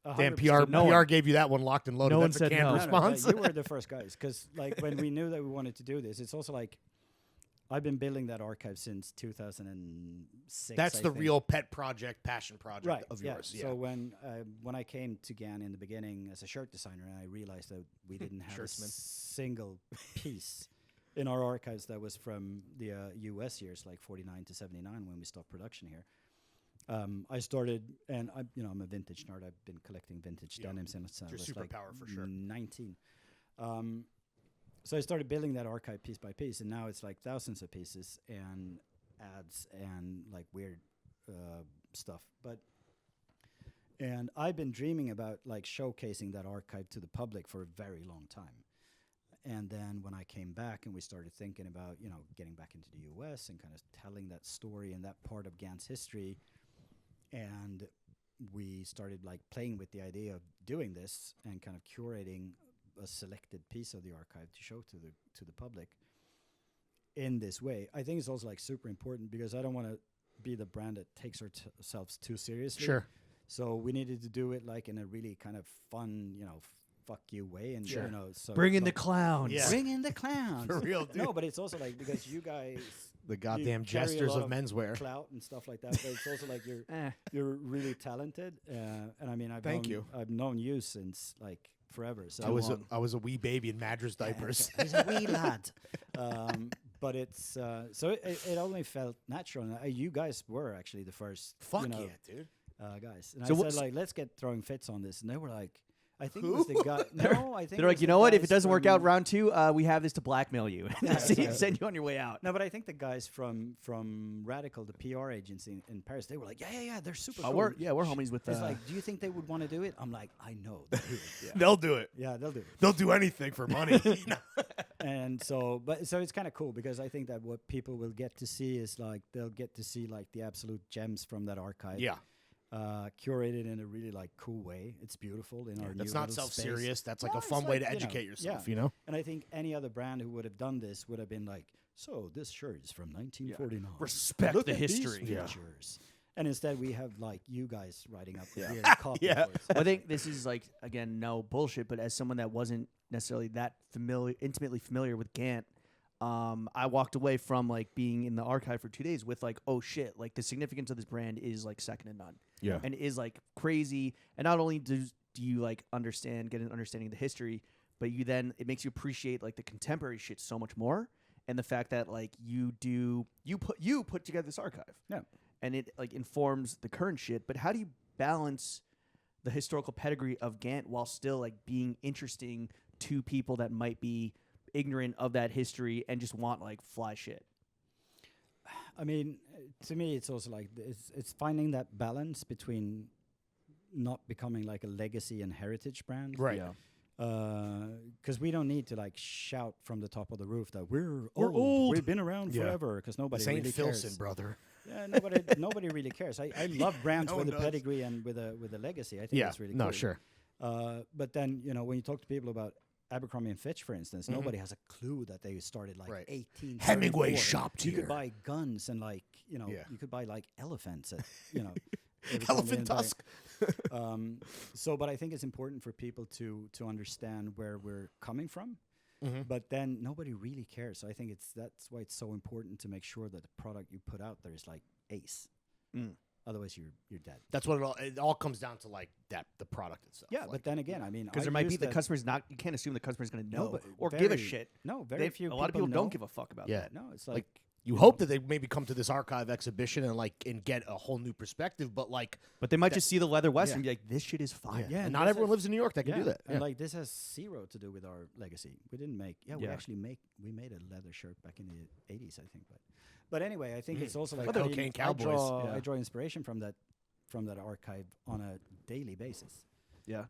No. Damn, 100%. PR gave you that one locked and loaded. No one That's a said canned no. response. You were the first guys, because like when we knew that we wanted to do this, it's also like I've been building that archive since 2006. That's I the think. real pet project, passion project of yeah. yours. Yeah. So when I came to GAN in the beginning as a shirt designer, and I realized that we didn't have a Shirtsman. single piece in our archives that was from the US years, like 49 to 79, when we stopped production here. I started, and I'm a vintage nerd. I've been collecting vintage denim since I was like superpower for sure. 19. So I started building that archive piece by piece, and now it's like thousands of pieces and ads and like weird stuff. And I've been dreaming about like showcasing that archive to the public for a very long time. And then when I came back and we started thinking about, getting back into the US and kind of telling that story and that part of GANT's history, and we started like playing with the idea of doing this and kind of curating a selected piece of the archive to show to the public in this way. I think it's also like super important because I don't want to be the brand that takes ourselves too seriously. Sure. So we needed to do it like in a really kind of fun, fuck you way, and so Bring in like the clowns. Yeah. bring in the clowns. For real, dude. No, but it's also like because you guys The goddamn carry a jesters lot of menswear. clout and stuff like that, but it's also like you're really talented, and I mean I've known you since like forever. So I was a wee baby in Madras diapers. He's a wee lad. But it's so it only felt natural. And, you guys were actually the first. Fuck yeah, dude. Guys. And So I said like, let's get Throwing Fits on this, and they were like, I think it Who? was the guy. No, I think They're it like, was you the know what? If it guys doesn't work out from- round 2, we have this to blackmail you. Send you on your way out. No, but I think the guys from Radical, the PR agency in Paris, they were like, yeah, they're super cool. We're homies with It's like, do you think they would want to do it? I'm like, I know. They do. Yeah. They'll do it. Yeah, they'll do it. They'll do anything for money. And so it's kind of cool because I think that what people will get to see is like they'll get to see like the absolute gems from that archive. Yeah. Curated in a really like cool way. It's beautiful in our That's new not little space. self-serious. That's like No, a fun it's way like, to you know, educate yourself, yeah. you know? And I think any other brand who would have done this would have been like, so this shirt is from 1949. Respect Look the at these history. Yeah. features. And instead we have like you guys writing up the weird copy Yeah. for us. I think this is like, again, no bullshit, but as someone that wasn't necessarily that intimately familiar with GANT, I walked away from like being in the archive for 2 days with like, oh shit, like the significance of this brand is like second to none. Yeah. And is like crazy. And not only do you like get an understanding of the history, but it makes you appreciate like the contemporary shit so much more. And the fact that like you put together this archive. Yeah. And it like informs the current shit. But how do you balance the historical pedigree of GANT while still like being interesting to people that might be ignorant of that history and just want like fly shit? I mean, to me, it's also like it's finding that balance between not becoming like a legacy and heritage brand, Right. Yeah. Because we don't need to like shout from the top of the roof that we're old. we've been around Yeah. forever. Because nobody Saint really Filson, cares. brother. Yeah, nobody really cares. I love brands No with one a does. pedigree and with a legacy. I think Yeah. that's really No, cool. sure. But then when you talk to people about Abercrombie and Fitch, for instance, nobody has a clue that they started like Right. 18. Hemingway shopped You here. could buy guns and like Yeah. you could buy like elephants at Abercrombie Elephant and buy- tusk. But I think it's important for people to understand where we're coming from. Mm-hmm. But then nobody really cares. So I think that's why it's so important to make sure that the product you put out there is like ace. Otherwise, you're dead. That's what it all comes down to, like the product itself. Yeah, like, but then again, I mean, Because I there might be use the that- customer's not. You can't assume the customer's going to know but or give a very- shit. No, very few. A lot of people know. don't give a fuck about yeah. that. No, it's Like, like you hope that they maybe come to this archive exhibition and get a whole new perspective, but like, But they might just see the leather west yeah. and be like, "This shit is fire." Yeah, and and not this everyone is- lives in New York that can do that. And Yeah. like this has zero to do with our legacy. We didn't make. Yeah, we Yeah. actually we made a leather shirt back in the 80s, I think. But anyway, I think it's also like Cocaine Cowboys. I draw inspiration from that from that archive on a daily basis. Yeah.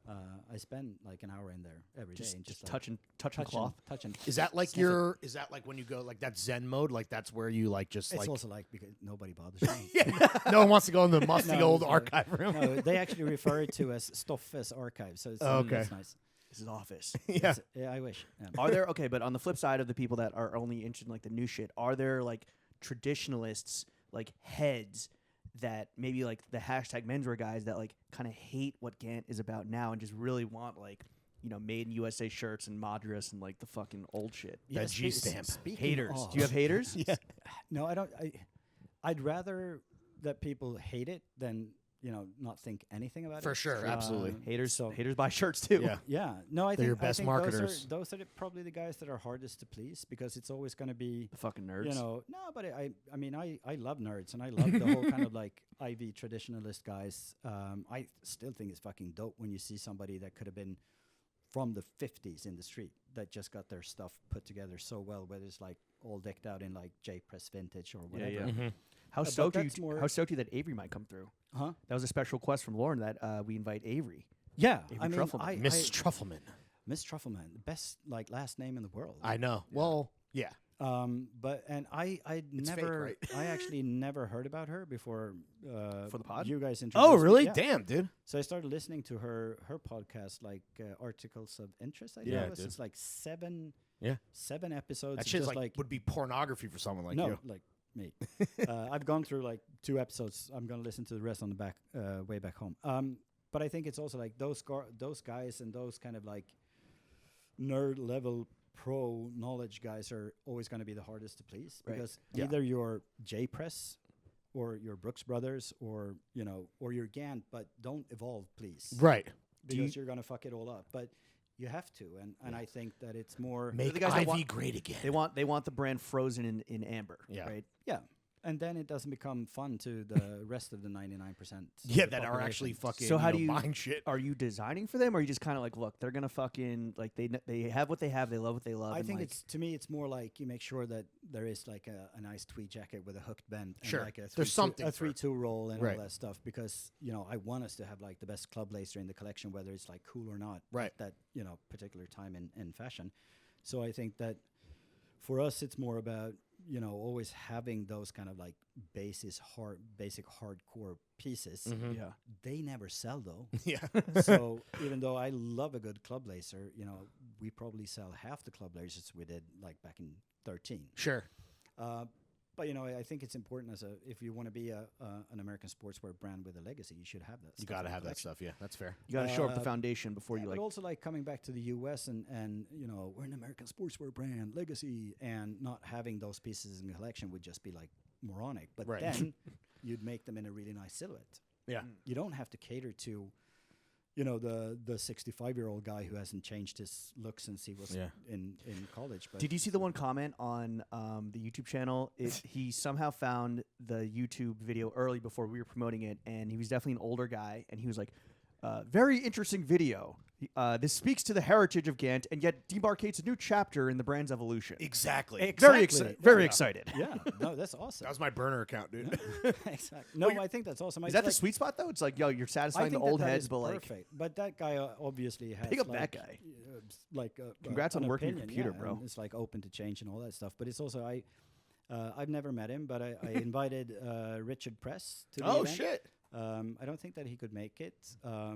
I spend like an hour in there every day, and Just like touching cloth. touching. Is that like sniffing. is that like when you go like that Zen mode? Like that's where you like just It's like also like because nobody bothers me. yeah, no one wants to go in the musty No, old it's archive room. No, they actually refer it to as Stoffe's archive, so it's Okay. that's nice. This is office. Yeah. Yeah, I wish. Yeah. Are there but on the flip side of the people that are only interested in like the new shit, are there like traditionalists, like heads that maybe like the hashtag menswear guys that like kind of hate what GANT is about now and just really want like, you know, made in USA shirts and Madras and like the fucking old shit? That spe- G stamp. speaking Haters. of- Do you have haters? Yeah. No, I don't. I'd rather that people hate it than not think anything about it. For sure, absolutely. Haters So haters buy shirts too. Yeah. yeah, no, I They're think your best I think marketers. Those are probably the guys that are hardest to please because it's always going to be. The fucking nerds. No, but I mean, I love nerds and I love the whole kind of like IV traditionalist guys. I still think it's fucking dope when you see somebody that could have been from the 50s in the street that just got their stuff put together so well, whether it's like all decked out in like J Press vintage or whatever. yeah. Mm-hmm. How but stoked are that's you? more- How stoked are you that Avery might come through? Huh? That was a special request from Lauren that we invite Avery. Yeah, Avery I mean, Truffleman. Miss Truffleman. Miss Truffleman, the best like last name in the world. I know. Well, yeah. But I It's fake, never right? I actually never heard about her before For the pod? you guys introduced Oh, me. really? Yeah. Damn, dude. So I started listening to her podcast, like Articles of Interest. I think Yeah, it was. dude. It's like seven That episodes. of shit's just like would be pornography for someone like no, you. like me. I've gone through like 2 episodes. I'm gonna listen to the rest on the back way back home. But I think it's also like those guys and those kind of like nerd level pro knowledge guys are always going to be the hardest to please Right. because Yeah. either you're J Press or your Brooks Brothers or or your GANT, but don't evolve, please, Right. because you're going to fuck it all up. But you have to, and I think that it's more Make the guys that Ivy want- great again. They want the brand frozen in amber. Yeah. Right. yeah. And then it doesn't become fun to the rest of the 99%. of Yeah, the that are actually population. fucking So how do you- buying shit. Are you designing for them, or are you just kind of like, look, they're gonna fucking like they have what they have, they love what they love. I and think like, it's to me, it's more like you make sure that there is like a nice tweed jacket with a hooked bend, and Sure. like a There's something a for it. 3-2 roll and Right. all that stuff, because I want us to have like the best club lacer in the collection, whether it's like cool or not, Right. at that particular time in fashion. So I think that for us, it's more about always having those kind of like basic hardcore pieces. Mhm. yeah. They never sell though. Yeah. So even though I love a good club lacer, we probably sell half the club lacers we did like back in 13. Sure. But I think it's important if you want to be an American sportswear brand with a legacy, you should have that. You stuff got in to the have that collection. stuff. Yeah, that's fair. You got to shore up the Uh, foundation before Yeah, you but like. also like coming back to the U.S. and we're an American sportswear brand, legacy, and not having those pieces in the collection would just be like moronic. But Right. then you'd make them in a really nice silhouette. Yeah. You don't have to cater to, the 65-year-old guy who hasn't changed his looks since he was Yeah. in college. But Did you see the one comment on the YouTube channel? He somehow found the YouTube video early before we were promoting it, and he was definitely an older guy, and he was like, very interesting video. This speaks to the heritage of GANT and yet demarcates a new chapter in the brand's evolution. Exactly. Very Exactly. very Yeah. excited. yeah, no, that's awesome. That was my burner account, dude. Exactly. No, I think that's awesome. Is It's that the like- sweet spot though? It's like, yo, you're I satisfying think the old that heads, is but like, perfect. But that guy obviously has Big up that like, guy. Like Congrats on an working your opinion, computer, yeah, bro. and it's like open to change and all that stuff. But it's also I've never met him, but I invited Richard Press to the Oh event. shit. I don't think that he could make it.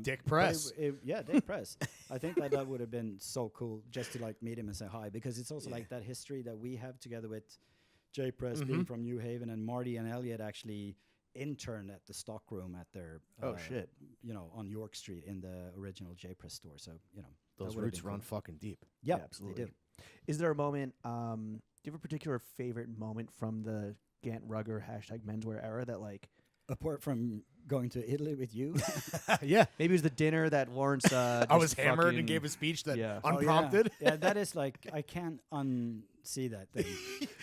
Dick but Press. Yeah, Dick Press. I think that would have been so cool just to like meet him and say hi, because it's also like that history that we have together with J Press being from New Haven, and Marty and Elliot actually interned at the stockroom at their Oh, shit. on York Street in the original J Press store. So that Those would've roots been run cool. fucking deep. Yeah, absolutely. They do. Is there a moment? Do you have a particular favorite moment from the GANT Rugger #menswear era that like? Apart from going to Italy with you, Yeah. Maybe it was the dinner that Lawrence. I just was hammered fucking- and gave a speech that Yeah. unprompted. yeah, that is like I can't unsee that thing.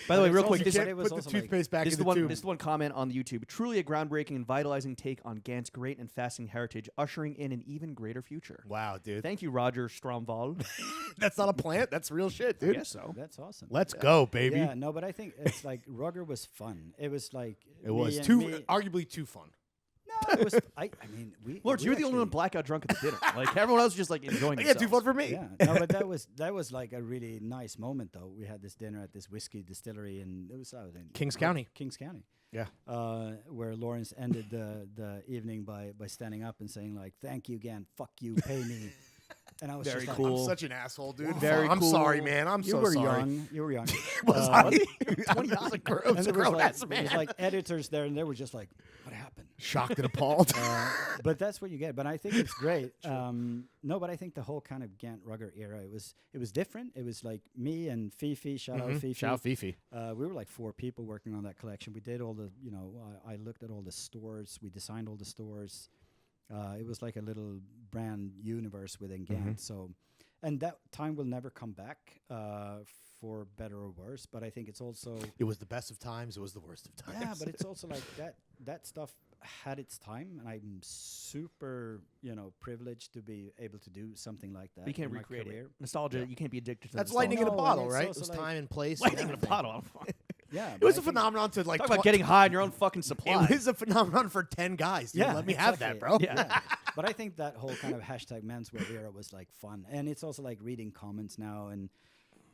By the way, But real it's quick, also- this, but it was Put the also like- toothpaste back this in is the tube. this is one comment on the YouTube. Truly a groundbreaking and vitalizing take on GANT's great and fascinating heritage, ushering in an even greater future. Wow, dude. Thank you, Roger Stromval. That's not a plant. That's real shit, I dude. guess so. That's awesome. Let's go, baby. Yeah, no, but I think it's like Rugger was fun. It was like It was me and too, me- arguably too fun. No, It was, I mean, Lawrence, we you were the only one actually- blackout drunk at the dinner. Like everyone else was just like enjoying Yeah, themselves. 2 votes for me. Yeah, no, but that was like a really nice moment though. We had this dinner at this whiskey distillery, and it was out in Kings County. Kings County. Yeah. Where Lawrence ended the evening by standing up and saying like, "Thank you, Gant. Fuck you, pay me." And I was Very just cool. like, I'm such an asshole, dude. Very I'm cool. sorry, man. I'm "You so were sorry. young. You were young." Was Uh, I? 20 years ago. I was a and there was, grown-ass like, there was man. like editors there, and they were just like, "What happened?" Shocked and appalled. But that's what you get. But I think it's great. No, but I think the whole kind of GANT Rugger era, it was different. It was like me and Fifi. Shout out Fifi. Shout out Fifi. We were like 4 people working on that collection. We did all the, I looked at all the stores. We designed all the stores. It was like a little brand universe within GANT. So, and that time will never come back, for better or worse. But I think it's also It was the best of times. It was the worst of times. yeah, but it's also like that stuff had its time, and I'm super, privileged to be able to do something like that. You can't in my recreate career. it. Nostalgia, you can't be addicted to That's nostalgia. lightning in a No, bottle, and it's right? It also was like- time and place. Lightning and in a everything. bottle. Yeah, It but was I a think- phenomenon to like. Talk about getting high on your own fucking supply. It was a phenomenon for 10 guys. Dude. Yeah, Let me have that, bro. Yeah. But I think that whole kind of hashtag menswear era was like fun, and it's also like reading comments now and.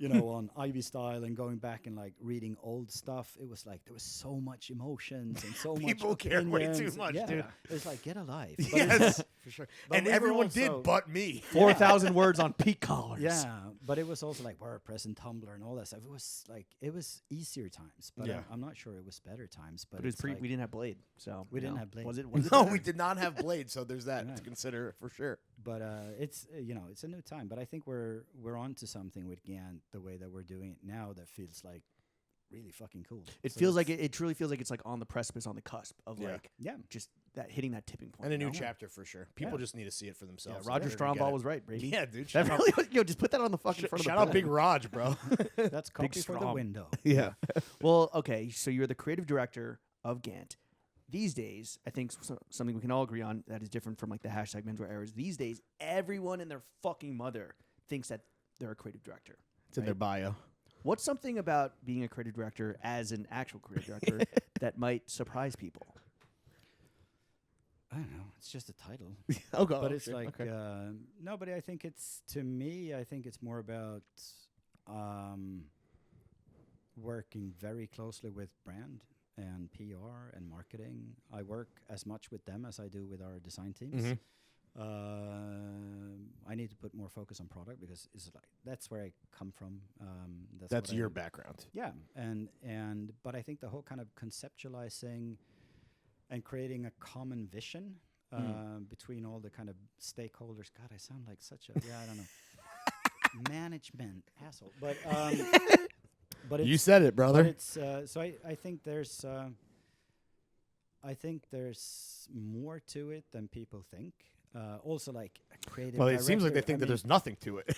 On Ivy Style and going back and like reading old stuff, it was like there was so much emotions and so People much care way too opinions. much, Yeah. dude. It's like get a life. But Yes, for sure. but And we were everyone also- did, but me. 4,000 words on peak collars. Yeah, but it was also like WordPress and Tumblr and all that stuff. It was easier times, but Yeah. I'm not sure it was better times. But But it was it's like, we didn't have Blade, so We you didn't know. have Blade. Was it? Was it No, better? we did not have Blade, so there's that to Right. consider for sure. But it's it's a new time. But I think we're on to something with GANT the way that we're doing it now that feels like really fucking cool. It So feels like it's- it truly feels like it's like on the precipice, on the cusp of Yeah. like Yeah. just that hitting that tipping point. And a new you know? chapter for sure. People Yeah. just need to see it for Yeah, themselves. Roger Strombaugh was right, Brady. Yeah, dude. That Shout out, really was, just put that on the fucking front of the shout out building. Big Raj, bro. That's copy for the Strom. window. Yeah. Well, okay, so you're the creative director of GANT. These days, I think something we can all agree on that is different from like the hashtag menswear eras. These days, everyone and their fucking mother thinks that they're a creative director. It's in their bio. What's something about being a creative director as an actual creative director that might surprise people? I don't know. It's just a title. Okay. But it's like no, but I think it's to me. I think it's more about working very closely with brand and PR and marketing. I work as much with them as I do with our design teams. Mhm. I need to put more focus on product because it's like that's where I come from. That's what your I, background. yeah, and but I think the whole kind of conceptualizing and creating a common vision between all the kind of stakeholders. God, I sound like such a I don't know management asshole, but but it's, You said it, but brother. it's so I think there's more to it than people think. Also, like a creative. Well, it seems like they director, think that there's nothing to it.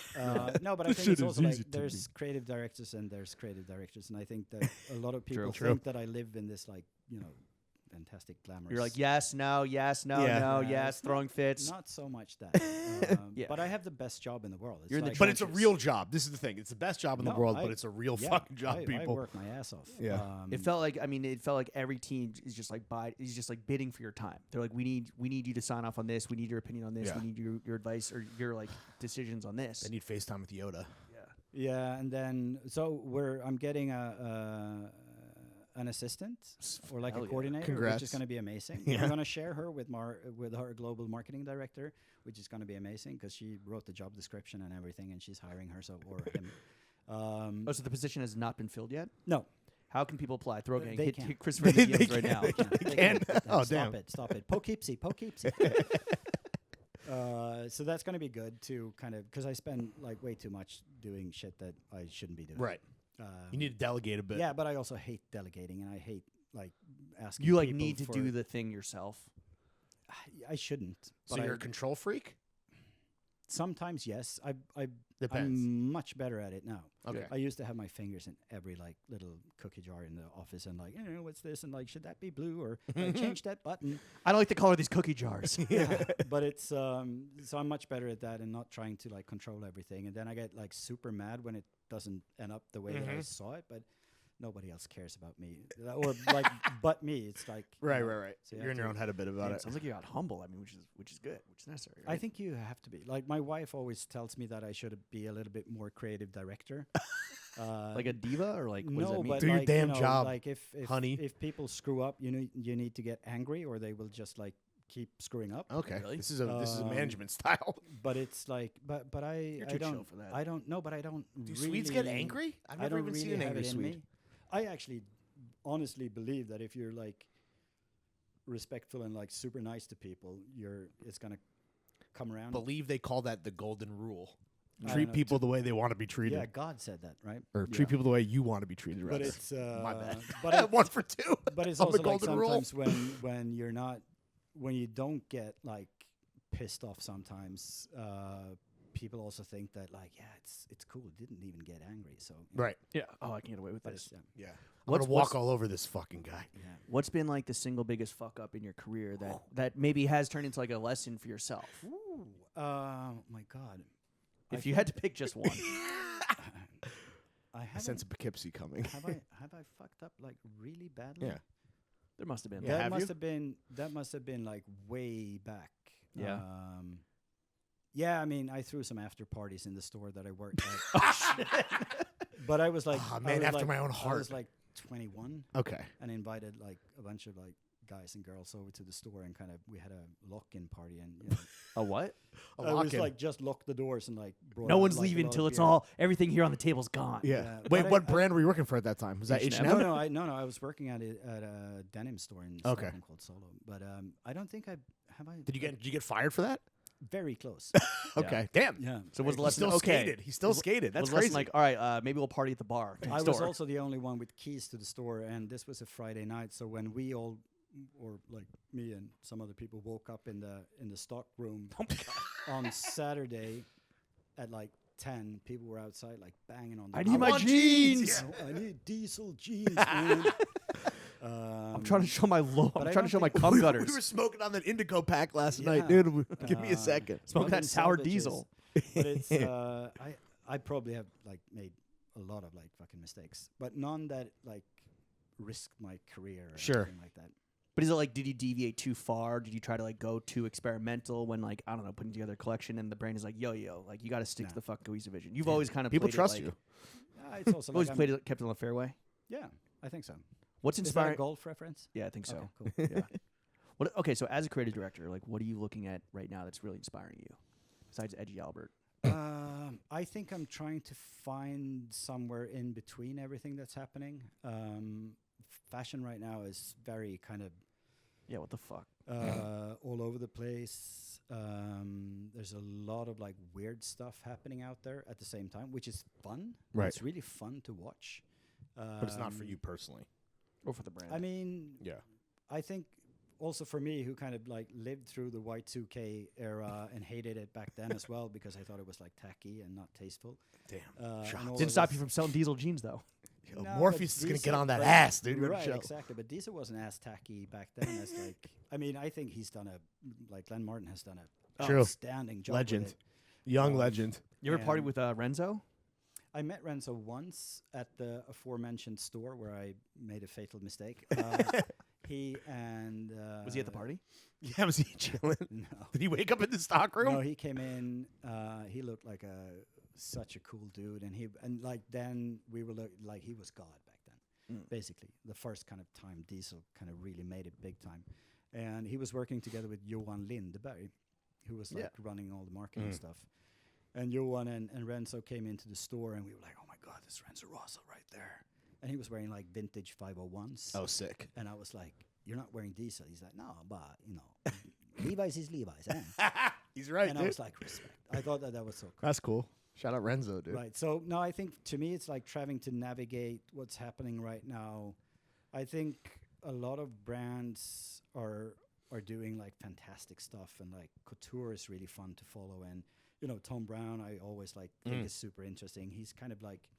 no, but I think it's also like there's creative directors and there's creative directors, and I think that a lot of people True. think that I live in this like fantastic glamorous. You're like, yes, no, yes, no, Yeah. no, Yeah, yes, it's throwing fits. not so much that, Yeah. but I have the best job in the world. It's You're in the like But it's a trenches. real job. This is the thing. It's the best job in the No, world, I- but it's a real yeah, fucking job, I people. work my ass off. Yeah. It felt like it felt like every team is just like is just like bidding for your time. They're like, we need you to sign off on this. We need your opinion on this. Yeah. We need your advice or your like decisions on this. They need FaceTime with Yoda. Yeah, and then so I'm getting an assistant or like Hell a yeah. coordinator, which Congrats. is going to be amazing. Yeah. I'm going to share her with our global marketing director, which is going to be amazing because she wrote the job description and everything, and she's hiring herself or him. Oh, so the position has not been filled yet? No, How can people apply? Throw gang. They Hit, can't. hit Christopher in the They DMs right now. they can't. can't. Oh, Stop damn. Stop it. Poughkeepsie. So that's going to be good to kind of because I spend like way too much doing shit that I shouldn't be doing. Right. You need to delegate a bit. Yeah, but I also hate delegating, and I hate like asking. You like people need to for- do the thing yourself. I shouldn't. So but you're I- a control freak? sometimes yes. Depends. I'm much better at it now. Okay. I used to have my fingers in every like little cookie jar in the office and like, what's this? And like, should that be blue or change that button? I don't like the color of these cookie jars. Yeah. But it's so I'm much better at that and not trying to like control everything. And then I get like super mad when it doesn't end up the way that I saw it. But nobody else cares about me, or like, but me. It's like Right. So You're in your own head a bit about it. Sounds like you got humble. I mean, which is good, which is necessary. Right? I think you have to be. Like my wife always tells me that I should be a little bit more creative director. like a diva, or like what does no, that mean? but Do your like, damn you know, job, like if honey. if people screw up, you need to get angry, or they will just like keep screwing up. Okay, Really? this is a management style. But it's like, but I too don't chill for that. I don't know, but I don't. Do really, Swedes get angry? I've I never don't even really seen an have angry it in Swede. me. I actually honestly believe that if you're like respectful and like super nice to people, it's gonna come around. Believe they call that the golden rule. I Treat don't know, people the way they want to be treated, Yeah, God said that, right? or treat people the way you want to be treated. But Rather, it's my bad. But it's, 1 for 2. but it's on the also like golden rule. sometimes when you're not, when you don't get like pissed off, sometimes people also think that like, yeah, it's cool. It didn't even get angry. So Right. Yeah. Oh, I can get away with But this. it's, Yeah. I'm What's- gonna walk what's- all over this fucking guy. yeah. What's been like the single biggest fuck up in your career that maybe has turned into like a lesson for yourself? Ooh, my God. If you had to pick just one. I I haven't. sense a Poughkeepsie coming. have I fucked up like really badly? Yeah. There must have been. Yeah. That have must you? have been like way back. Yeah. Yeah, I mean, I threw some after parties in the store that I worked at. But I was like, Ah, I man, was after like- my own I heart. was like 21 Okay. and invited like a bunch of like guys and girls over to the store, and kind of we had a lock-in party, and you know, A what? A I was lock-in. like just lock the doors and like brought No out, one's like, a leaving lot until of it's beer. all everything here on the table's gone. Yeah. Yeah, Wait, but what I- brand were you working for at that time? Was that H&M? H&M? No, I was working at a denim store in Okay. Stockholm called Solo, but I don't think I. Did you get fired for that? very close? Okay. Damn. Yeah. So was the He lesson still okay? skated. He still skated. That's was the lesson crazy. like, all right, maybe we'll party at the bar. I was also the only one with keys to the store, and this was a Friday night. So when we all, or like me and some other people, woke up in the stock room on Saturday at like 10, people were outside like banging on the I door. need my want jeans. jeans. I need diesel jeans, man. I'm trying to show my low. but I'm I trying to don't show my think- cum we gutters. were smoking on that Indigo pack last night, Yeah. dude. Give me a second. Smoke that fucking sour savages. diesel. But it's I probably have like made a lot of like fucking mistakes, but none that like risked my career or Sure. anything like that. But is it like, did you deviate too far? Did you try to like go too experimental when like, I don't know, putting together a collection and the brain is like, yo, like you got to stick No. to the fucking cohesive vision. You've always kind of People played trust it, like, you. It's also Always like played it, kept it on the fairway. Yeah, I think so. What's Is that a inspiring? golf reference? Yeah, I think so. Okay, cool. Yeah. Okay, so as a creative director, like, what are you looking at right now that's really inspiring you, besides Edgy Albert? I think I'm trying to find somewhere in between everything that's happening. Fashion right now is very kind of Yeah, what the fuck? all over the place. There's a lot of like weird stuff happening out there at the same time, which is fun. Right. It's really fun to watch. But it's not for you personally. Or for the brand? I mean, Yeah. I think also for me, who kind of like lived through the Y2K era and hated it back then as well, because I thought it was like tacky and not tasteful. Damn. and all didn't of stop this- you from selling diesel jeans though. Yo, No, Morpheus but is gonna get Diesel- on that but ass, dude. you're Go to right, show. exactly. But Diesel wasn't as tacky back then as like. I mean, I think he's done Glenn Martin has done a True. outstanding job. with Legend. it. Young Um, legend. You ever partied And- with Renzo? I met Renzo once at the aforementioned store where I made a fatal mistake. He and Was he at the party? Yeah, was he chilling? No, Did he wake up in the stockroom? no. He came in. He looked like such a cool dude, and like then we were like he was God back then. Basically, the first kind of time Diesel kind of really made it big time, and he was working together with Johan Lindeberg, who was like running all the marketing stuff. And Johan and Renzo came into the store, and we were like, "Oh my God, this Renzo Rosso right there!" And he was wearing like vintage 501s. Oh, sick. And I was like, "You're not wearing Diesel." He's like, "No, but you know, Levi's is Levi's." Eh? He's right, And dude. I was like, "Respect." I thought that was so cool. That's cool. Shout out Renzo, dude. Right. So no, I think to me it's like trying to navigate what's happening right now. I think a lot of brands are doing like fantastic stuff, and like couture is really fun to follow. And you know, Tom Brown, I always like think is super interesting. He's kind of like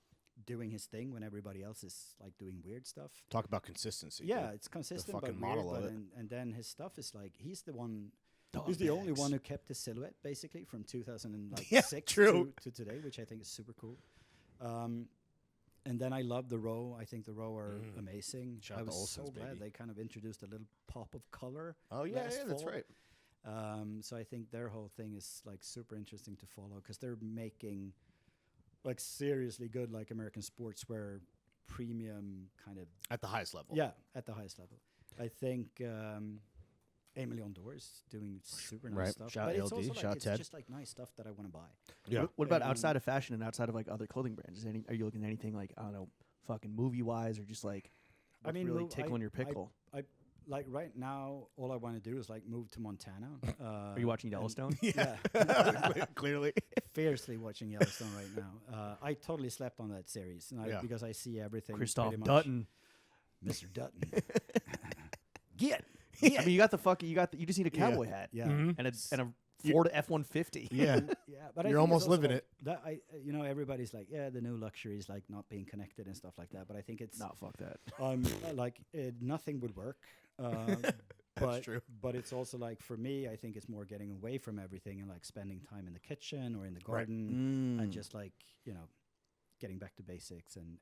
doing his thing when everybody else is like doing weird stuff. Talk about consistency. Yeah, dude. it's consistent, fucking but weird. model of But it. and then his stuff is like he's the one. Dog He's the only bags. one who kept his silhouette basically from 2006 Yeah, true. to today, which I think is super cool. And And then I love the row. I think the row are amazing. Shout I out to was Olsen's, so glad baby. they kind of introduced a little pop of color. Oh yeah, last that's fall. right. So I think their whole thing is like super interesting to follow because they're making like seriously good like American sportswear premium kind of At the highest level. yeah at the highest level. I think Emily Ondor is doing super nice Right. stuff. Shout but out it's LD, also shout like out it's Ted. just like nice stuff that I want to buy. Yeah. What about Um, outside of fashion and outside of like other clothing brands? Are you looking at anything like, I don't know, fucking movie wise, or just like I mean, really move- tickling your pickle? I like right now. All I want to do is like move to Montana. Are you watching and- Yellowstone? Yeah, Clearly. fiercely watching Yellowstone right now. I totally slept on that series because I see everything. Christoph pretty much. Dutton. Mr. Dutton. Get. I mean, you got the fucking, you just need a cowboy hat. Yeah. Mhm. And a Ford F-150. Yeah. Yeah, but I You're think almost it's also living like it. That everybody's like, yeah, the new luxury is like not being connected and stuff like that. But I think it's No, fuck that. like nothing would work. But true. But it's also like for me, I think it's more getting away from everything and like spending time in the kitchen or in the Right. garden and just like getting back to basics and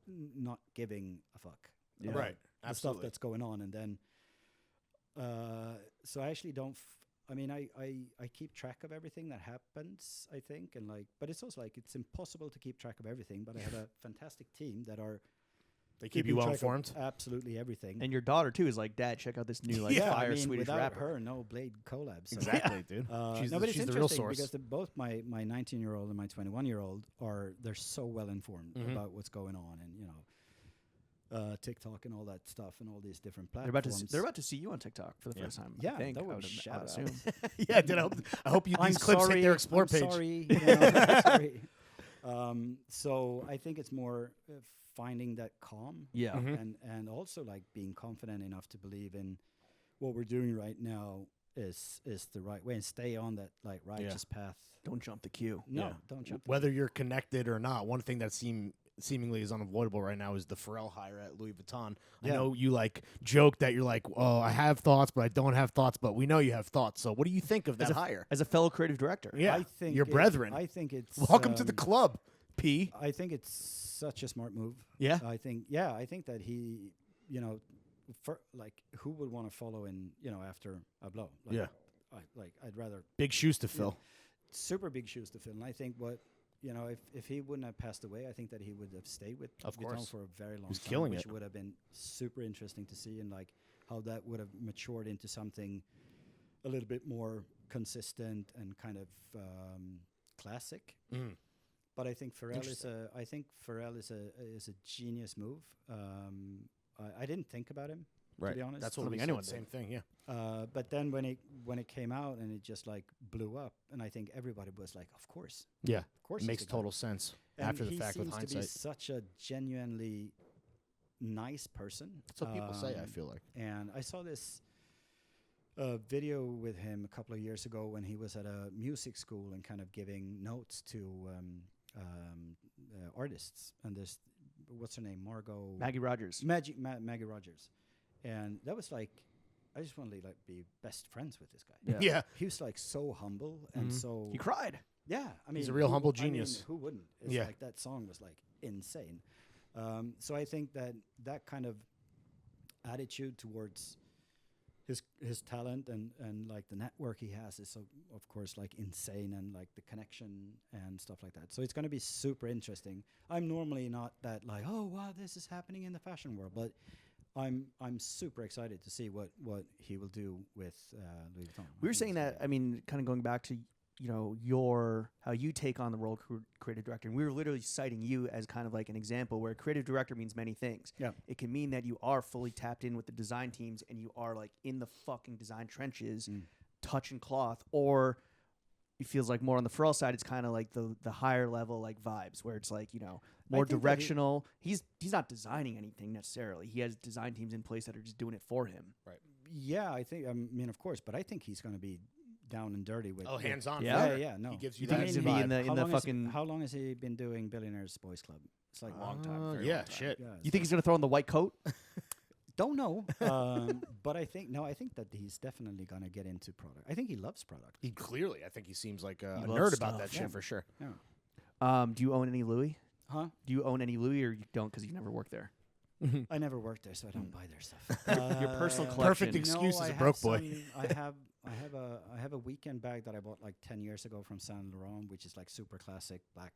not giving a fuck. Yeah. about Right. the Absolutely. stuff that's going on, and then so I actually don't. I mean, I keep track of everything that happens. I think, and like, but it's also like it's impossible to keep track of everything. But I have a fantastic team that are They keep keeping you well track of informed. Absolutely everything. And your daughter too is like, Dad, check out this new like yeah, fire I mean, Swedish without rapper. her, no Blade collabs. So Exactly, dude. She's no, the, but it's she's the real interesting source. because both my 19-year-old and my 21-year-old they're so well informed about what's going on, and TikTok and all that stuff and all these different They're platforms. about to see you on TikTok for the first time. Yeah, I think. that I would would, be I shout would out. assume. Yeah, dude. I hope you, I'm these clips hit their explore I'm page. Sorry. I'm sorry. So I think it's more finding that calm. Yeah. And also like being confident enough to believe in what we're doing right now is the right way and stay on that like righteous path. Don't jump the queue. No, Yeah. don't jump. Whether you're connected or not, one thing that seemingly is unavoidable right now is the Pharrell hire at Louis Vuitton. I Yeah. know you like joke that you're like, oh, I have thoughts, but I don't have thoughts. But we know you have thoughts. So what do you think of that hire? As a fellow creative director. Yeah, I think your brethren. I think it's Welcome to the club, P. I think it's such a smart move. Yeah. I think that he, like who would want to follow in, after a blow? Like, Yeah. I'd rather Big shoes to fill. super big shoes to fill. And I think if he wouldn't have passed away, I think that he would have stayed with Of Vuitton course. for a very long He's time, killing which it. would have been super interesting to see, and like how that would have matured into something a little bit more consistent and kind of classic. Mm. But I think Pharrell is a genius move. I didn't think about him, Right. to be honest. That's I what don't we think said. anyone Same did. thing. Yeah. But then when it came out and it just like blew up, and I think everybody was like, of course, Yeah. of course, It he's makes the guy. total sense And after the he fact with seems to be hindsight. such a genuinely nice person. That's what people say. I feel like. And I saw this video with him a couple of years ago when he was at a music school and kind of giving notes to artists. And this, what's her name, Maggie Rogers. Maggie Rogers, and that was like, I just want to like be best friends with this guy. Yeah. Yeah. He was like so humble and so He cried. yeah. I mean, He's a real humble I mean, genius. who wouldn't? It's Yeah. like that song was like insane. So I think that kind of attitude towards his talent and like the network he has is so of course like insane, and like the connection and stuff like that. So it's going to be super interesting. I'm normally not that like, oh wow, this is happening in the fashion world, but I'm super excited to see what he will do with Louis Vuitton. We were saying that, I mean, kind of going back to, how you take on the role of creative director. And we were literally citing you as kind of like an example where creative director means many things. Yeah. It can mean that you are fully tapped in with the design teams and you are like in the fucking design trenches, touching cloth, or it feels like more on the Pharrell side, it's kind of like the higher level like vibes where it's like, more think that directional. He's not designing anything necessarily. He has design teams in place that are just doing it for him. Right. Yeah, I think. I mean, of course, but I think he's going to be down and dirty with. Oh, hands on. Yeah? Yeah. No, He gives You you think that he's mean, gonna be vibe. in the how long has- fucking? How long has he been doing Billionaires Boys Club? It's like Long time. Very Yeah. long time. Shit. Yeah, You think he's gonna throw on the white coat? don't know, but I think that he's definitely going to get into product. I think he loves product. He clearly, I think he seems like a He nerd loves about stuff. that shit Yeah. for sure. Yeah. Do you own any Louis? Huh? Do you own any Louis, or you don't because you never worked there? I never worked there, so I don't buy their stuff. Your personal collection. Perfect excuse as a broke boy. I have a weekend bag that I bought like 10 years ago from Saint Laurent, which is like super classic black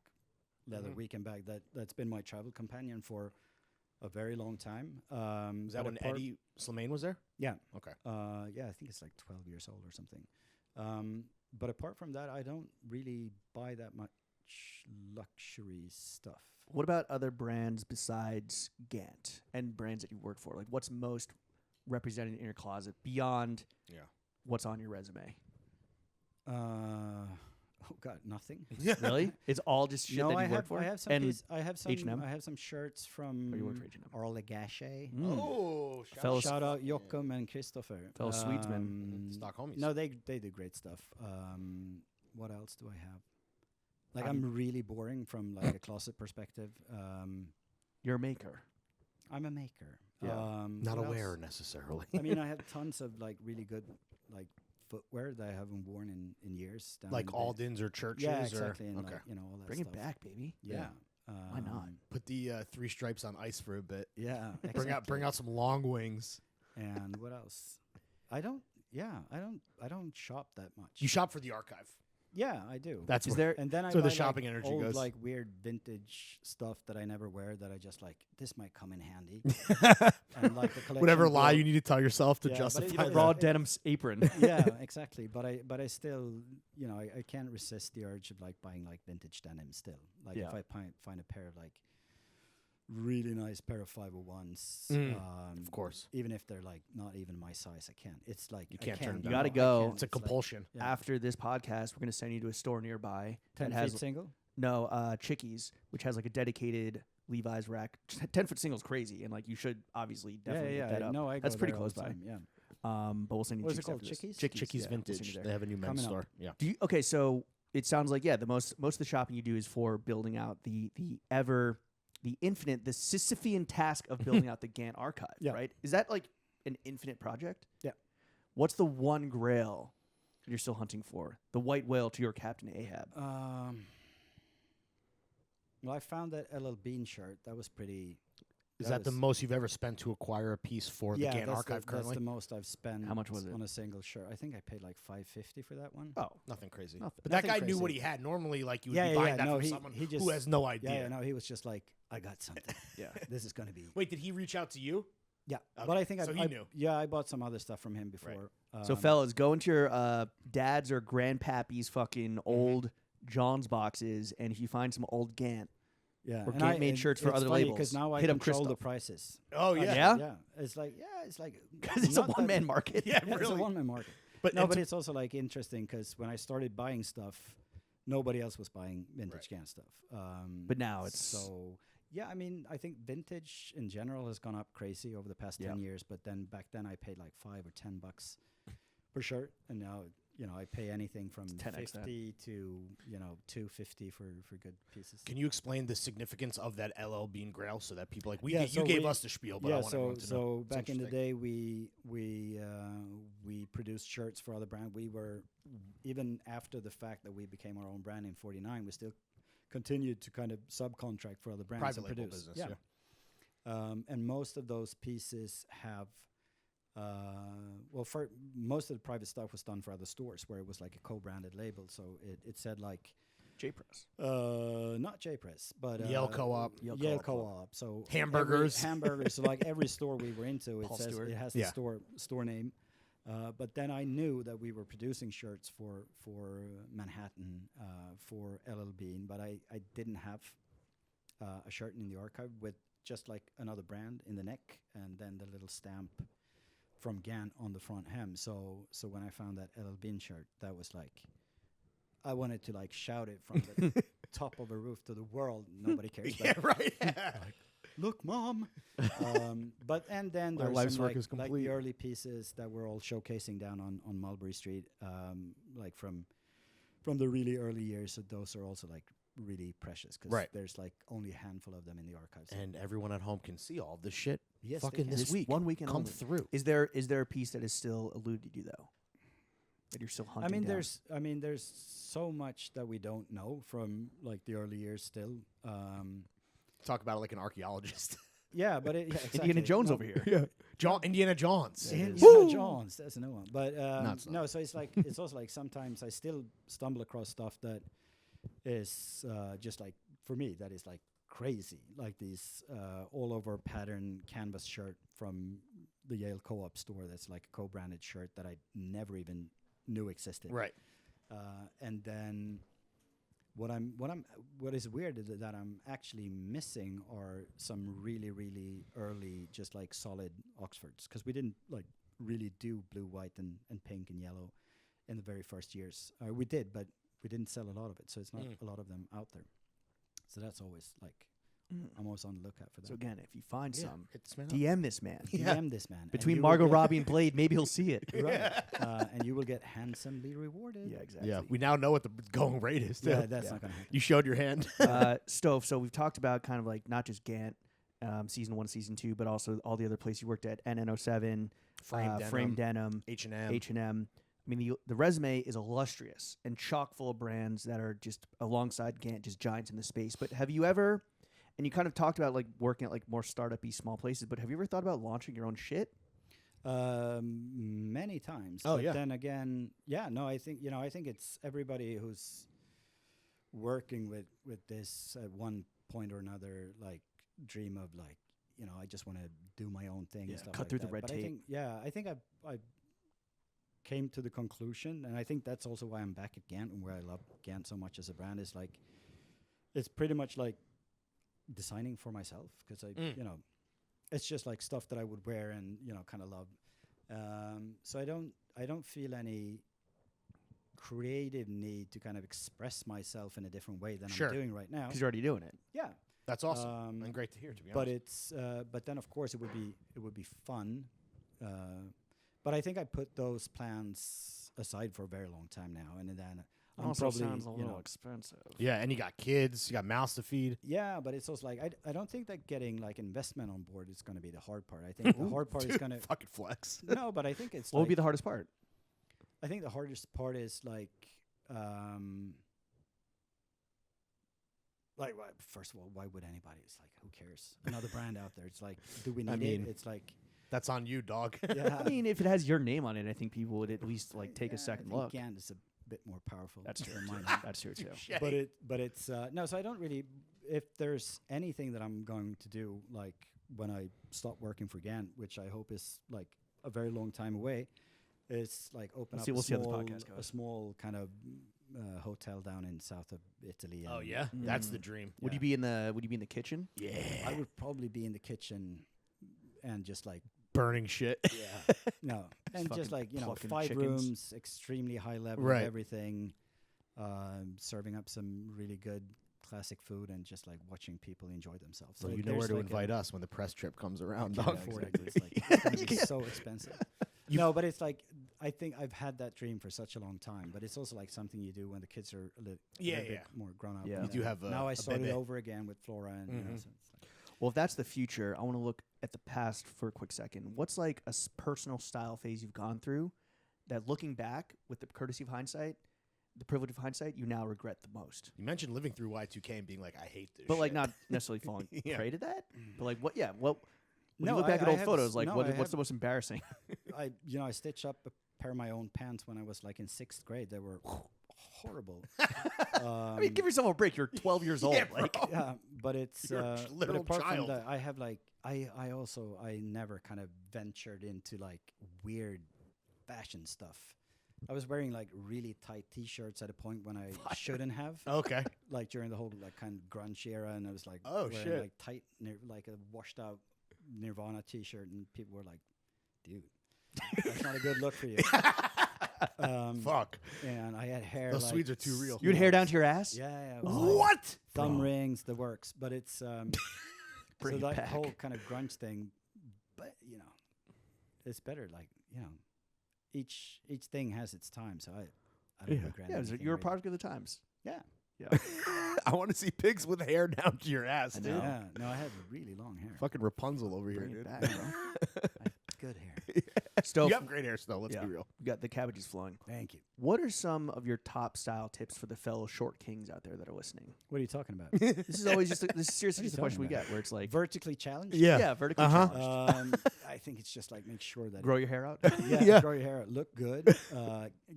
leather weekend bag that's been my travel companion for a very long time. Is that when Eddie Slimane was there? Yeah. Okay. Yeah, I think it's like 12 years old or something. But apart from that, I don't really buy that much luxury stuff. What about other brands besides GANT and brands that you work for? Like, what's most represented in your closet beyond what's on your resume? Oh God, nothing. Really? It's all just shit that you work for? I have some. H&M? I have some shirts from you work for H&M? Orle Gachet. Oh, Shout out Joachim and Christopher. Fellow Swedesmen. Stockholmies. No, they do great stuff. What else do I have? Like I'm really boring from like a closet perspective. You're a maker. I'm a maker. Yeah. Not a what wearer else? necessarily. I mean, I have tons of like really good like footwear that I haven't worn in years. Down Like in the Aldens or churches? Yeah, exactly. And Okay. like, all that Bring stuff. it back, baby. Yeah. Why not? Put the 3 stripes on ice for a bit. Yeah. Bring out some long wings. And what else? I don't shop that much. You shop for the archive. Yeah, I do. That's Is where, there? And then I where the buy, shopping like, energy old, goes. like weird vintage stuff that I never wear that I just like. This might come in handy. And like the collection. whatever lie grow- you need to tell yourself to Yeah, but justify it- that. Raw denim apron. Yeah, exactly. But I still, I can't resist the urge of like buying like vintage denim still. Like Yeah. if I find a pair of like really nice pair of 501s, Of course. even if they're like not even my size, I can't. It's like You I can't turn can't. them You gotta I go. can't. It's a like, compulsion. yeah. After this podcast, we're going to send you to a store nearby 10 that has feet single. Chickies, which has like a dedicated Levi's rack. 10-foot single's crazy, and like you should obviously definitely yeah, get that up. No, I go That's pretty there all close the by. time, Yeah. But we'll send you What is it Chickies called? after this. Chickies? Chickies yeah, we'll send you Vintage. there. They have a new men's Coming up. store. Yeah. Do you, okay, so it sounds like the most of the shopping you do is for building out the Sisyphean task of building out the GANT archive, Yeah. right? Is that like an infinite project? Yeah. What's the one grail you're still hunting for? The white whale to your Captain Ahab. Well, I found that LL Bean shirt. That was pretty. Is that the was- most you've ever spent to acquire a piece for the GANT archive currently? That's the most I've spent. How much was it? on a single shirt? I think I paid like $550 for that one. Oh, Nothing crazy. Nothing- But that nothing guy knew crazy. what he had. Normally, like you would Yeah, be yeah, buying that no, from he- someone he just- who has no idea. Yeah, no, he was just like, I got something. yeah. This is gonna be. Wait, did he reach out to you? Yeah, Okay, but I think so he knew. Yeah, I bought some other stuff from him before. So, fellas, go into your dad's or grandpappy's fucking old Jawnz boxes, and if you find some old GANT, yeah, or and GANT made and shirts for it's other funny labels, because now I hit up control the Christophe. prices. Oh Like, yeah. Yeah? It's like because it's a not that- one-man market. Yeah, Yeah, it's a really. one-man market. But No, and but to- it's also like interesting because when I started buying stuff, nobody else was buying vintage GANT stuff. But now it's so. Yeah, I mean, I think vintage in general has gone up crazy over the past 10 years. But then back then, I paid like $5 or $10 per shirt, and now I pay anything from 10x that. 50 to $250 for good pieces. Can you explain the significance of that LL Bean Grail so that people like Yeah, you so gave we- us the spiel, but I Yeah, want everyone to know. so It's back in the interesting. day, we produced shirts for other brands. We were even after the fact that we became our own brand in '49, we still continued to kind of subcontract for other brands Private and label produce. business, And most of those pieces have. For most of the private stuff was done for other stores where it was like a co-branded label, so it said like J-Press. not J-Press, but Yale Co-op. Yale Co-op. So Hamburgers. hamburgers. So like every store we were into, it Paul says Stewart. it has Yeah. the store name. But then I knew that we were producing shirts for Manhattan for LL Bean, but I didn't have a shirt in the archive with just like another brand in the neck and then the little stamp from GANT on the front hem. So when I found that LL Bean shirt, that was like I wanted to like shout it from the top of a roof to the world. Nobody cares. Yeah, but right. look, Mom. And then My there's life's some work like, is like complete. the early pieces that we're all showcasing down on Mulberry Street, like from the really early years. So those are also like really precious because Right. there's like only a handful of them in the archives. And everyone at home can see all this shit. Yes, they fucking can. this week. 1 weekend Come only. through. Is there a piece that is still eluded you though? That you're still hunting? I mean, there's so much that we don't know from like the early years still. talk about it like an archeologist. Yeah, but exactly. Indiana Jones over here. Yeah. Indiana Jawnz. Indiana Jones, that's a new one. But it's no, so it's like it's also like sometimes I still stumble across stuff that is just like for me that is like crazy, like these all over pattern canvas shirt from the Yale Co-op store. That's like a co-branded shirt that I never even knew existed. Right. And then what is weird is that I'm actually missing are some really, really early, just like solid Oxfords, because we didn't like really do blue, white, and pink and yellow in the very first years. We did, but we didn't sell a lot of it, so it's not a lot of them out there. So that's always like I'm always on the lookout for that. So again, if you find some, hit this man up. DM this man. DM this man. Between Margot Robbie and Blade, maybe he'll see it. Right. And you will get handsomely rewarded. Yeah, exactly. Yeah, we now know what the going rate is. Too. Yeah, that's not going to happen. You showed your hand. Stoffe, so we've talked about kind of like not just GANT, season 1, season 2, but also all the other places you worked at, NN07, Frame Denim, H&M. H&M. I mean, the resume is illustrious and chock full of brands that are just alongside GANT, just giants in the space. But have you ever, and you kind of talked about like working at like more startup-y small places, but have you ever thought about launching your own shit? Many times. Oh, but yeah. Then again, I think it's everybody who's working with this at one point or another, like dream of like, I just want to do my own thing and stuff cut like through that. the red but tape. I think I came to the conclusion, and I think that's also why I'm back at GANT and where I love GANT so much as a brand is like, it's pretty much like designing for myself, because it's just like stuff that I would wear and kind of love. So I don't feel any creative need to kind of express myself in a different way than I'm doing right now. Because you're already doing it. Yeah, That's awesome and great to hear. To be but honest, but then of course it would be fun. But I think I put those plans aside for a very long time now, and then I'm Also probably sounds a little expensive. yeah, and you got kids, you got mouths to feed. yeah, but it's also like I don't think that getting like investment on board is going to be the hard part. I think the hard part is going to fucking flex. no, but I think it's What would be the hardest part? I think the hardest part is like first of all, why would anybody? It's like, who cares? Another brand out there. It's like, do we need it? It's like, That's on you, dog. yeah. I mean, if it has your name on it, I think people would at least like take a second I think look. GANT is a bit more powerful. That's true. than mine. That's true too. But it's no. So I don't really. If there's anything that I'm going to do, like when I stop working for GANT, which I hope is like a very long time away, is like open up We'll see how the small, podcast goes. a small kind of hotel down in south of Italy. Oh and yeah, that's the dream. Would you be in the kitchen? Yeah, I would probably be in the kitchen and just like burning shit. yeah, no, and fucking just like 5 plucking rooms, chickens. extremely high level Right. of everything, serving up some really good classic food and just like watching people enjoy themselves. So Like, you know where there's to like invite us when the press trip comes around, can't dog. afford it. It's like it's gonna be so expensive. No, but it's like I think I've had that dream for such a long time, but it's also like something you do when the kids are a little bit more grown up. Yeah. You do have now I a started bebe. over again with Flora, and so it's like, Well, if that's the future, I want to look at the past for a quick second. What's like a personal style phase you've gone through that, looking back with the courtesy of hindsight, the privilege of hindsight, you now regret the most? You mentioned living through Y2K and being like, I hate this. But like shit. not necessarily falling Yeah. prey to that. But like what? Yeah. What? When No, you look back I at old have photos, s- like no, what's the most embarrassing? I stitched up a pair of my own pants when I was like in 6th grade. They were horrible. I mean, give yourself a break. You're 12 years old. Yeah, Like, bro. Yeah, but it's You're a but literal apart child. from that, I have like I never kind of ventured into like weird fashion stuff. I was wearing like really tight T-shirts at a point when I shouldn't have. Okay. Like during the whole like kind of grunge era, and I was like Oh, wearing shit. like tight, like a washed out Nirvana T-shirt, and people were like, "Dude, that's not a good look for you." Fuck. And I had hair. Those like Swedes are too real. you had hair down to your ass. Yeah, yeah. It was like What? thumb rings, the works, but it's so Bring it that back. whole kind of grunge thing. But it's better. Like each thing has its time. So I don't regret. Yeah, anything, you're a really. product of the times. Yeah, Yeah. I want to see pigs with hair down to your ass, dude. yeah. No, I had really long hair. Fucking Rapunzel over here, Bring it dude. back, bro. good hair. Stoffe, You have great hair still. Let's be real. You got the cabbage is flowing. Thank you. What are some of your top style tips for the fellow short kings out there that are listening? What are you talking about? This is always this is seriously What are just a you question we talking get where it's like, Vertically challenged? yeah, vertically challenged. I think it's just like make sure that Grow your hair out. yeah, grow your hair out, look good,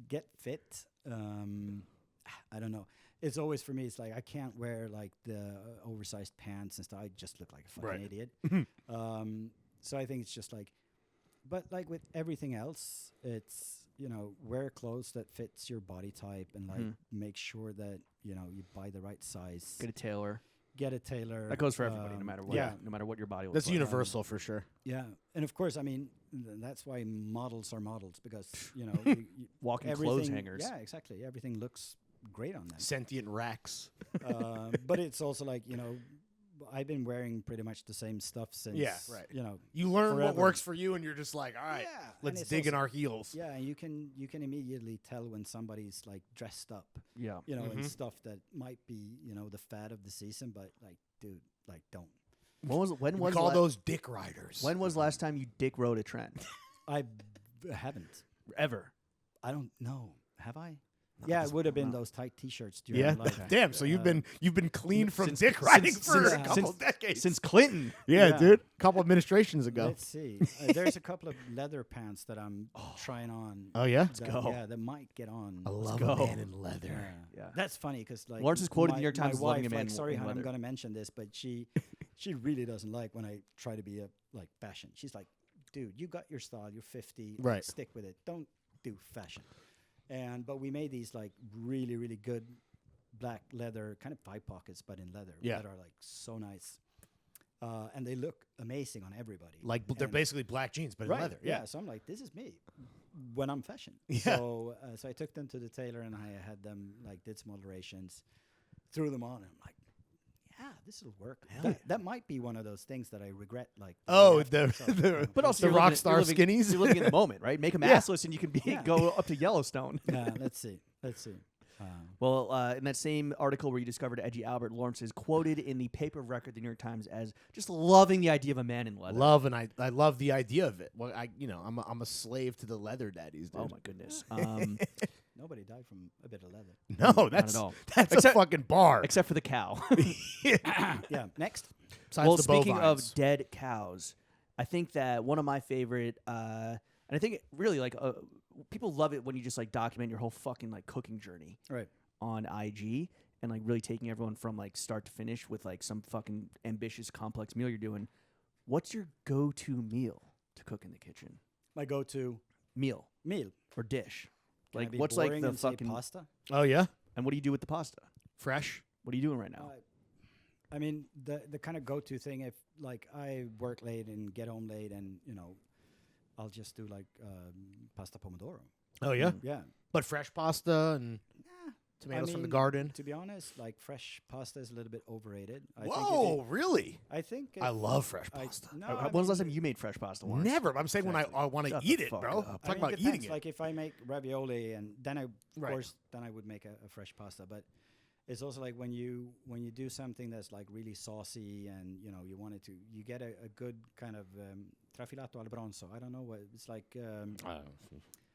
get fit. I don't know. It's always for me. It's like I can't wear like the oversized pants and stuff. I just look like a fucking idiot. So I think it's just like, but like with everything else, it's wear clothes that fits your body type and like make sure that you buy the right size. Get a tailor. Get a tailor. That goes for everybody, no matter what. Yeah. No matter what your body looks That's like. universal for sure. Yeah, and of course, I mean that's why models are models because you Walking clothes everything- hangers. Yeah, exactly. Everything looks great on them. Sentient racks. But it's also like I've been wearing pretty much the same stuff since. Yeah, right. You learn what forever. works for you, and you're just like, all right, Yeah, and let's it's dig in also- our heels. Yeah, and you can immediately tell when somebody's like dressed up, Yeah. and stuff that might be the fad of the season, but like, dude, like don't. When We was call those dick riders. when was the last time you dick rode a trend? I haven't. Ever. I don't know. Have I? Yeah, it would have been those tight T-shirts. During Yeah, like, damn. So you've been clean from since- dick riding since- for a since- couple decades. Since Clinton. yeah, Yeah. dude, a couple administrations ago. Let's see. There's a couple of leather pants that I'm trying on. Oh yeah, that, go. Yeah, that might get on. I love go. a man in leather. Yeah. Yeah. That's funny because like Lawrence is quoted in my- the New York Times my as loving a wife, man like, sorry, in hon, I'm leather. going to mention this, but she really doesn't like when I try to be a like fashion. She's like, dude, you got your style. You're 50. like, Right. stick with it. Don't do fashion. But we made these like really really good black leather kind of 5 pockets, but in leather Yeah. that are like so nice. And they look amazing on everybody. Like they're And- basically black jeans, but in right, leather. Yeah. So I'm like, this is me when I'm fashion. Yeah. So I took them to the tailor and I had them like did some alterations, threw them on, and I'm like, yeah, this will work. Hell yeah. That might be one of those things that I regret. Like, Oh, after the- myself, the- But also, The you're rock living- star you're living- skinnies? You're living in the moment, right? Make them Yeah. assless, and you can Yeah. go up to Yellowstone. let's see. Well, in that same article where you discovered Edgy Albert, Lawrence is quoted in the paper of record, the New York Times, as just loving the idea of a man in leather. Love and I love the idea of it. Well, I'm a slave to the leather daddies, dude. Oh my goodness. Nobody died from a bit of leather. No, that's at all. that's Except- a fucking bar. Except for the cow. Yeah. Next. Besides Well, the speaking bovines. of dead cows, I think that one of my favorite, and I think really like people love it when you just like document your whole fucking like cooking journey Right. on IG and like really taking everyone from like start to finish with like some fucking ambitious, complex meal you're doing. What's your go-to meal to cook in the kitchen? My go-to Meal meal. or dish? Can I Like be what's like boring the and say fucking pasta? Oh yeah, and what do you do with the pasta? fresh. What are you doing right now? I mean, the kind of go-to thing, if like I work late and get home late, and I'll just do like pasta pomodoro. Oh yeah, Yeah. but fresh pasta and tomatoes from the mean, garden. To be honest, like fresh pasta is a little bit overrated. Whoa, really? I think I love fresh I- pasta. no, When I was the last mean, time you made fresh pasta, Lawrence? Never. I'm saying when I want to Shut the eat it, fuck bro. up. I'm I talking mean, about it eating depends. it. Like if I make ravioli, and then of Right. course, then I would make a fresh pasta. But it's also like when you do something that's like really saucy, and you want it to, you get a good kind of trafilato al bronzo. I don't know what it's like.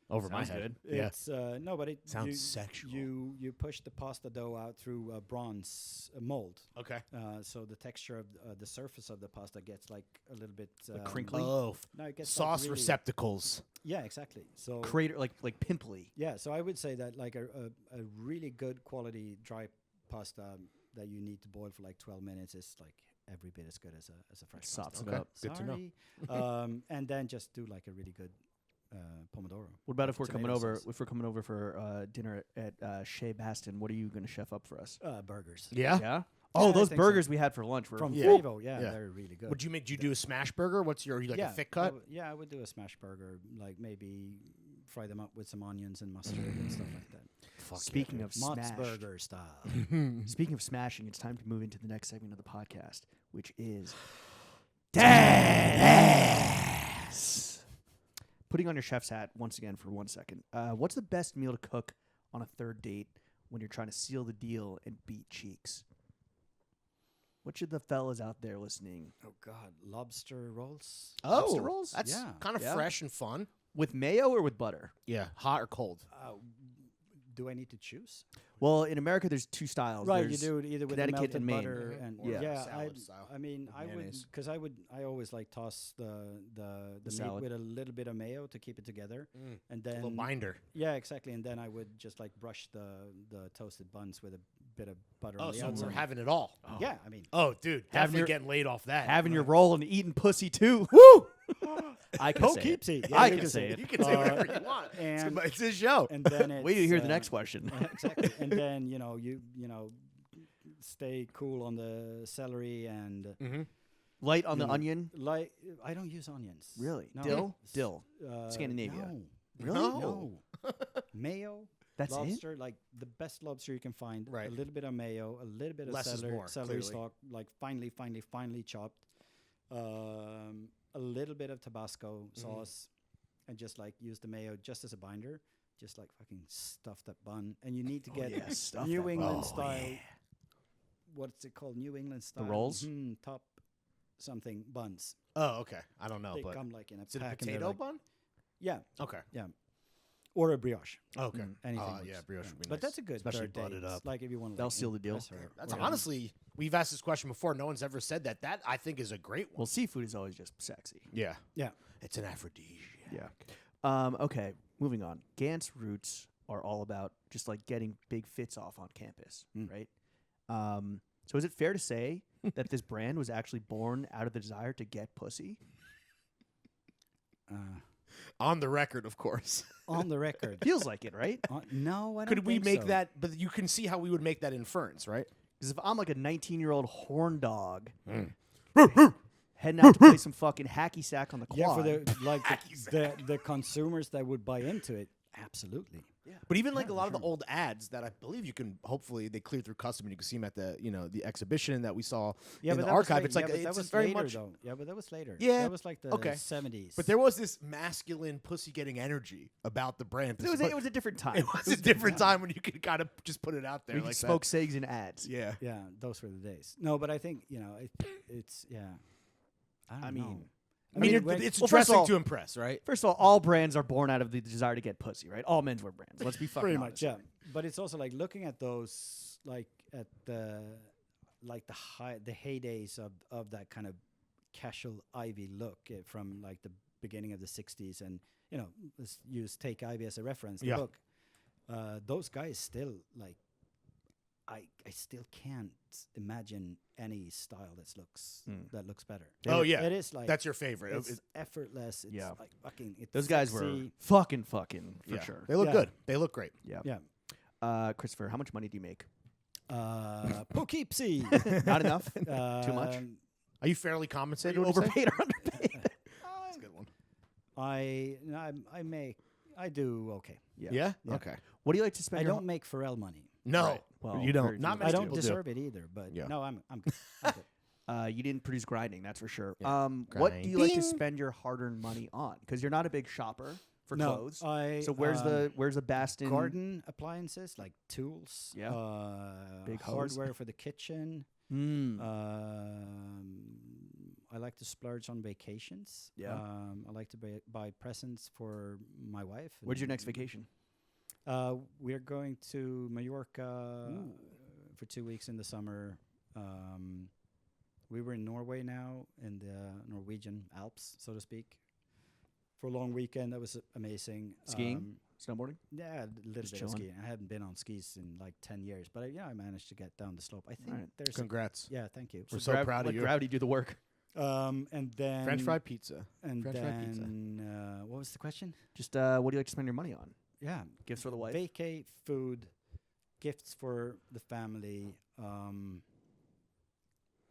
Over my Sounds head. good. Yeah. It's no, but it Sounds you, sexual. You push the pasta dough out through a bronze mold, Okay. so the texture of the surface of the pasta gets like a little bit crinkly? Oh, No, it gets sauce like really, receptacles. Yeah, exactly. So Crater like pimply. yeah, so I would say that like a really good quality dry pasta that you need to boil for like 12 minutes is like every bit as good as a fresh Sops pasta. it Okay. up. Good to know. Sorry. And then just do like a really good pomodoro. What about if we're coming Tomato over? sauce. If we're coming over for dinner at Chez Bastin, what are you going to chef up for us? Burgers. Yeah. Yeah. Yeah, Oh, I those think so. burgers we had for lunch were From Yeah. Frevo, yeah, Yeah. they're really good. Would you make? Do you do a smash burger? What's your? Are you like yeah, a thick cut? I would do a smash burger, like maybe fry them up with some onions and mustard and stuff like that. Fuck yeah, Speaking dude. of Mott's smash, burger style. speaking of smashing, it's time to move into the next segment of the podcast, which is Dead Ass. Putting on your chef's hat once again for 1 second. What's the best meal to cook on a third date when you're trying to seal the deal and beat cheeks? What should the fellas out there listening Oh God, lobster rolls. Lobster rolls? That's Yeah. kind of Yeah. fresh and fun. with mayo or with butter? Yeah, hot or cold. Do I need to choose? Well, in America, there's two styles. Right, There's you do it either with Connecticut melted and Maine. butter and Or yeah. salad style. I mean, I would Mayonnaise. because I always like toss the meat salad. with a little bit of mayo to keep it together, and A little then binder. yeah, exactly, and then I would just like brush the toasted buns with a bit of butter Oh, on the so outside. we're having it all. Yeah, I mean, Oh, dude, Having definitely your- getting laid off that. Having your roll and eating pussy too. Woo! I can say it. Poughkeepsie. I you can say it. You can say whatever you want. and- It's his show. and then it's, Wait till you hear the next question. exactly, and then you know stay cool on the celery and Light on the you know, onion. like I don't use onions. Really? No. Dill? S- Dill. Uh, Scandinavia. No. Really? No. Mayo. That's it? lobster, like the best lobster you can find. Right. A little bit of mayo, a little bit of Less is celery, more, celery clearly. stalk, like finely chopped. A little bit of Tabasco sauce, and just like use the mayo just as a binder. Just like fucking stuff that bun, and you need to get yeah, stuff New that England bun. style. What's it called? New England style rolls? top something buns. Oh, okay. I don't know, They but come like in a is it a pack and they're potato like- bun? Yeah, Okay. yeah, or a brioche. Okay. Anything. Oh, works. yeah, brioche would be But nice. that's a good Especially third date. buttered up. Like if you want to, They'll seal the deal. That's honestly, we've asked this question before. No one's ever said that. That I think is a great one. Well, seafood is always just sexy. Yeah. Yeah. It's an aphrodisiac. Yeah. Okay, moving on. Gant's roots are all about just like getting big fits off on campus, right? So is it fair to say that this brand was actually born out of the desire to get pussy? On the record, of course. On the record. Feels like it, right? No, I don't Could we think make so. that? But you can see how we would make that inference, right? Because if I'm like a 19-year-old horn dog heading out to play some fucking hacky sack on the quad, Yeah, for the like the consumers that would buy into it, absolutely. But even like a lot of the old ads that I believe you can hopefully they clear through custom and you can see them at the the exhibition that we saw in the archive. It's like that it's was very later, much. though. Yeah, but that was later. Yeah, that was like the okay. 70s. But there was this masculine pussy getting energy about the brand. it was a different time. It was a different time when you could kind of just put it out there We like could smoke that. cigs in ads. Yeah. yeah, those were the days. No, but I think it's yeah. I don't know. I mean, when- it's well, first of dressing all- to impress, right? First of all brands are born out of the desire to get pussy, right? All menswear brands. Let's be fucking pretty honest. much, yeah. But it's also like looking at those, like at the heydays of that kind of casual Ivy look from like the beginning of the '60s, and let's use Take Ivy as a reference. The Yeah. book. Those guys still like. I still can't imagine any style that looks better. Oh yeah, It is like that's your favorite. it's effortless. It's Yeah. like fucking. It's Those guys were sexy. fucking for yeah. sure. They look Yeah. good. They look great. Yeah. Yeah. Christopher, how much money do you make? Poughkeepsie. Not enough? Too much? Are you fairly compensated? Are you would you say? overpaid or underpaid? That's a good one. I do okay. Yeah. Yeah. Okay. What do you like to spend I your don't make Pharrell money. No, Right. Well, you very don't. Not few. many I don't people do. deserve it either. But Yeah. no, I'm good. I'm good. You didn't produce grinding, that's for sure. Yeah. What do you like to Grinding. spend your hard-earned money on? Because you're not a big shopper for No, clothes. I, So where's the Bastin? garden appliances like tools? Yeah. Big hose. hardware for the kitchen. Mm. I like to splurge on vacations. Yeah. I like to buy presents for my wife. Where's your and- next vacation? We're going to Mallorca for 2 weeks in the summer. We were in Norway now, in the Norwegian Alps, so to speak, for a long weekend. That was amazing. Skiing? Snowboarding? Yeah, a little Just bit of chilling. skiing. I hadn't been on skis in like 10 years, but I managed to get down the slope. I think Alright. there's Congrats. yeah, thank you. We're so proud of let you. gravity do the work. And then French fry pizza. and French fry pizza. then what was the question? Just what do you like to spend your money on? Yeah, Gifts for the wife? vacay, food, gifts for the family.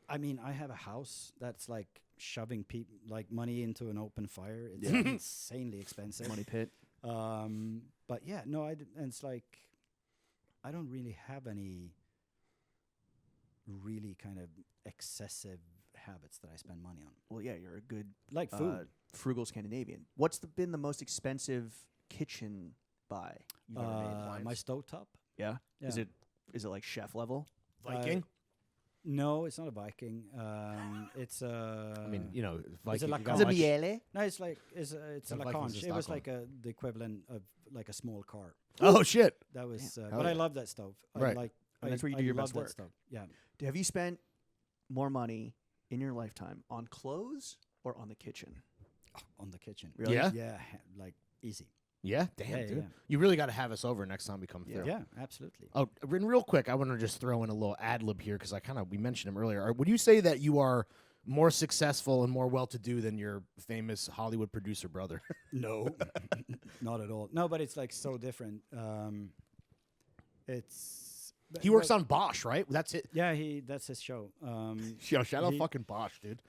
I mean, I have a house that's like shoving money into an open fire. It's insanely expensive. Money pit. But yeah, no, and it's like I don't really have any really kind of excessive habits that I spend money on, Well, yeah, you're a good like food. frugal Scandinavian. What's been the most expensive kitchen buy you've ever made? My stovetop. Yeah? Yeah. Is it like chef level? Viking. No, it's not a Viking. It's a. I mean, you know, it's a Viking. you Lacan. gotta Is it watch- Miele? No, it's like it's a The Vikings Lacan. in It was Stockholm. like the equivalent of like a small car. Oh shit! That was, Hell but I yeah. love that stove. Right. I like. And that's where you I do your love best that work. stove. Yeah. Have you spent more money in your lifetime on clothes or on the kitchen? On the kitchen. Really? Yeah? Yeah, like easy. Yeah, damn, Yeah, dude. yeah. You really got to have us over next time we come Yeah. through. Yeah, absolutely. Oh, and real quick, I want to just throw in a little ad lib here because we mentioned him earlier. Would you say that you are more successful and more well-to-do than your famous Hollywood producer brother? No, not at all. No, but it's like so different. He works on Bosch, right? That's it. Yeah, that's his show. Yo, shout out He- fucking Bosch, dude.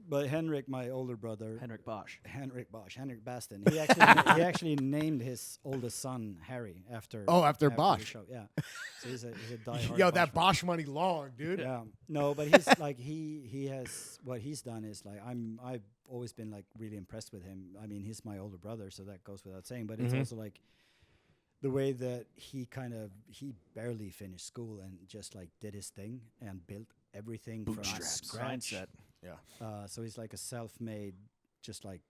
But Henrik, my older brother, Henrik Bosch. Henrik Bastin, he actually named his oldest son Harry after. After the Bosch. show. Yeah, so he's a diehard. Yo, that fan. Bosch money long, dude. Yeah, no, but he's like he has what he's done is like I've always been like really impressed with him. I mean, he's my older brother, so that goes without saying. But it's Mhm. also like the way that he barely finished school and just like did his thing and built everything Bootstraps. from scratch. Mindset. Yeah. So he's like a self-made, just like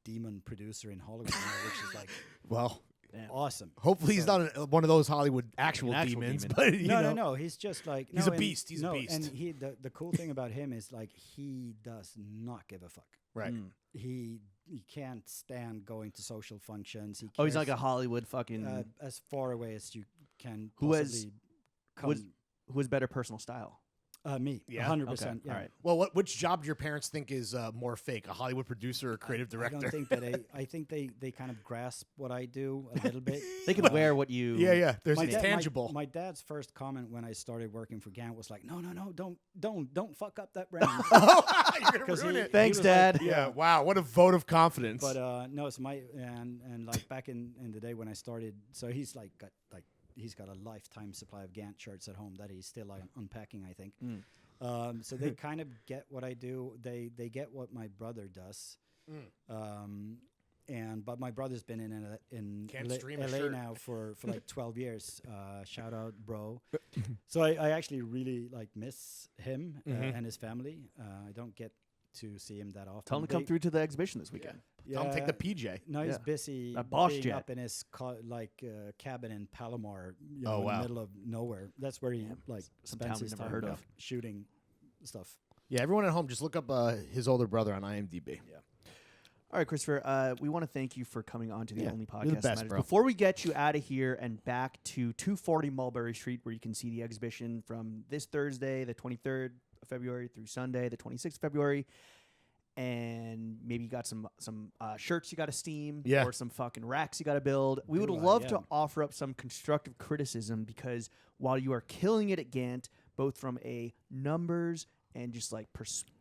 demon producer in Hollywood, which is like Well, awesome. hopefully he's So- not one of those Hollywood actual, An actual demons, demon. but you know. No. He's just like He's no, a and- beast, he's a no, beast. And the cool thing about him is like he does not give a fuck. Right. Mm. He can't stand going to social functions. He Oh, he's cares, like a Hollywood fucking. as far away as you can. Who has- possibly who has- come. Who has better personal style? Me? Yeah? 100%. Okay, Yeah. all right. Well, which job do your parents think is more fake, a Hollywood producer or creative I director? don't think that I think they kind of grasp what I do a little bit. They can wear what you. yeah. It's dad- tangible. My dad's first comment when I started working for GANT was like, "No, don't fuck up that brand." You're gonna 'Cause ruin he- it. Thanks, was like- Dad. Yeah. Wow. What a vote of confidence. But no, it's and like back in the day when I started, so he's he's got a lifetime supply of GANT shirts at home that he's still like unpacking, I think. Mm. So they kind of get what I do. They get what my brother does. But my brother's been in Can't LA, stream a LA shirt. now for like 12 years. Shout out, bro. So I actually really like miss him Mhm. and his family. I don't get to see him that often. Tell him to come They- through to the exhibition this weekend. Tell him take the PJ. No, he's Yeah. busy A Bosch being jet. up in his cabin in Palomar, Oh, in wow. the middle of nowhere. That's where he like some town spends we've his never time heard like, of. shooting stuff. Yeah, everyone at home, just look up his older brother on IMDb. All right, Christopher, we want to thank you for coming on to the Yeah, only you're podcast the that best, matters. bro. Before we get you out of here and back to 240 Mulberry Street, where you can see the exhibition from this Thursday, the 23rd of February, through Sunday, the 26th of February, and maybe you got some shirts you got to steam, Yeah. or some fucking racks you got to build. We would Do I? love Yeah. to offer up some constructive criticism, because while you are killing it at GANT, both from a numbers and just like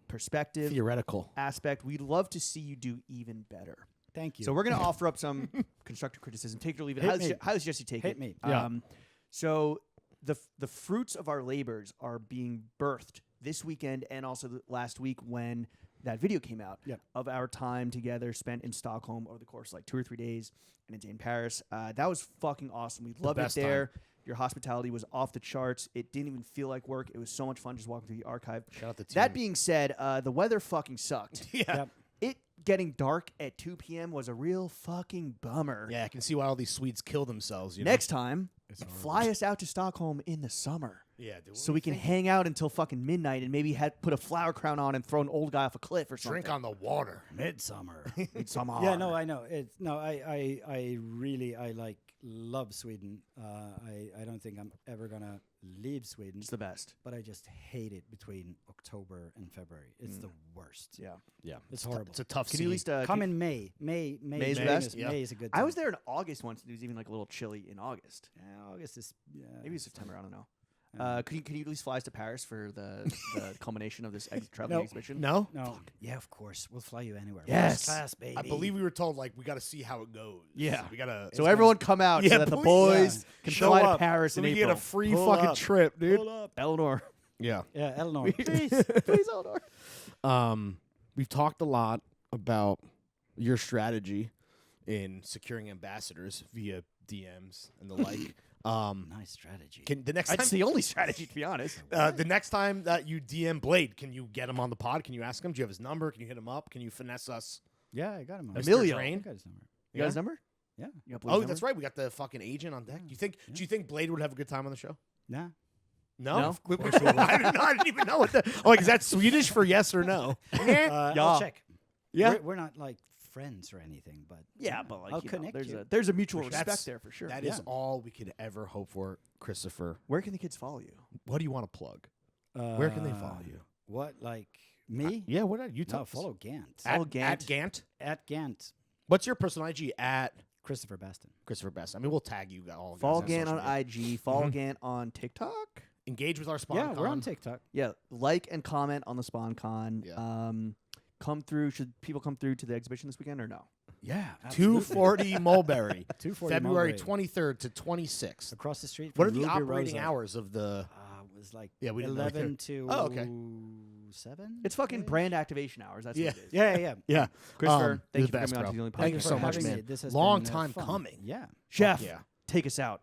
perspective Theoretical. aspect, we'd love to see you do even better. Thank you. So we're going to offer up some constructive criticism. Take it or leave it. Hit How does, me. how does Jesse take Hit it? me. Yeah. So the fruits of our labors are being birthed this weekend and also last week when that video came out Yep. of our time together spent in Stockholm over the course of like 2 or 3 days and a day in Paris. That was fucking awesome. We loved it best there. Your hospitality was off the charts. It didn't even feel like work. It was so much fun just walking through the archive. Shout out the team. That being said, the weather fucking sucked. yeah. Yep. It getting dark at 2 p.m. was a real fucking bummer. Yeah, I can see why all these Swedes kill themselves. You know? Next time, It's horrible. fly us out to Stockholm in the summer Yeah, dude. so we can hang out until fucking midnight and maybe put a flower crown on and throw an old guy off a cliff or something. drink on the water. Midsummer. Summer. Yeah, no, I know. I really love Sweden. I don't think I'm ever gonna leave Sweden, It's the best. but I just hate it between October and February. It's the worst. Yeah. Yeah, It's tou- horrible. It's a tough Can scene. you at least Come in May. May May's May best? is, Yeah. May is a good. I time. was there in August once. It was even like a little chilly in August. Yeah, August is Maybe September. I don't know. Yeah. Can you at least fly us to Paris for the culmination of this traveling No. exhibition? No, No. Yeah, of course. We'll fly you anywhere. Yes. First class, baby. I believe we were told like we got to see how it goes. Yeah. we gotta. So everyone come out Yeah, so that the please. boys Yeah. can Show fly up. to Paris so in we April. get a free Pull fucking up. trip, dude. Pull up. Eleanor. Yeah. Yeah, Eleanor. Please, Eleanor. We've talked a lot about your strategy in securing ambassadors via DMs and the like. Nice strategy. The next That's time, the only strategy, to be honest. the next time that you DM Blade, can you get him on the pod? Can you ask him? Do you have his number? Can you hit him up? Can you finesse us? Yeah, I got him. Mr. Emilio. I Drain? got his number. You got his number? Yeah. You got Blade's Oh, number? that's right. We got the fucking agent on deck. Yeah. Do you think Blade would have a good time on the show? Nah. No. No? I didn't even know what the. Oh, like, is that Swedish for yes or no? Yeah. I'll check. Yeah. We're not like friends or anything, but Yeah, but like, I'll you know, connect there's you. there's a mutual That's- respect there for sure. That Yeah. is all we could ever hope for, Christopher. Where can the kids follow you? What do you want to plug? Where can they follow you? What, like me? Yeah, what are you No, tell follow Gant. Follow at Gant. Gant. At Gant What's your personal IG at Christopher Bastin. Christopher Bastin? I mean, we'll tag you all. guys Follow on Gant social on media. IG. Follow Gant on TikTok. Engage with our sponsor. Yeah, we're on TikTok. Yeah, like and comment on the SpawnCon. Yeah. Come through. Should people come through to the exhibition this weekend or no? Yeah, 240 Mulberry, 240 February Mulberry. 23rd to 26th. Across the street. What are from the Ruby operating Rosa. hours of the? It was like Yeah, we didn't know 11 either. to Oh, okay. 7. It's fucking brand activation hours. That's Yeah. what it is. Yeah. Yeah, Christopher, thank you're you the for best, coming out bro. to the only Thank you podcast. so for much, having man. me. This has Long been, time fun. coming. Yeah. Chef, Yeah. take us out.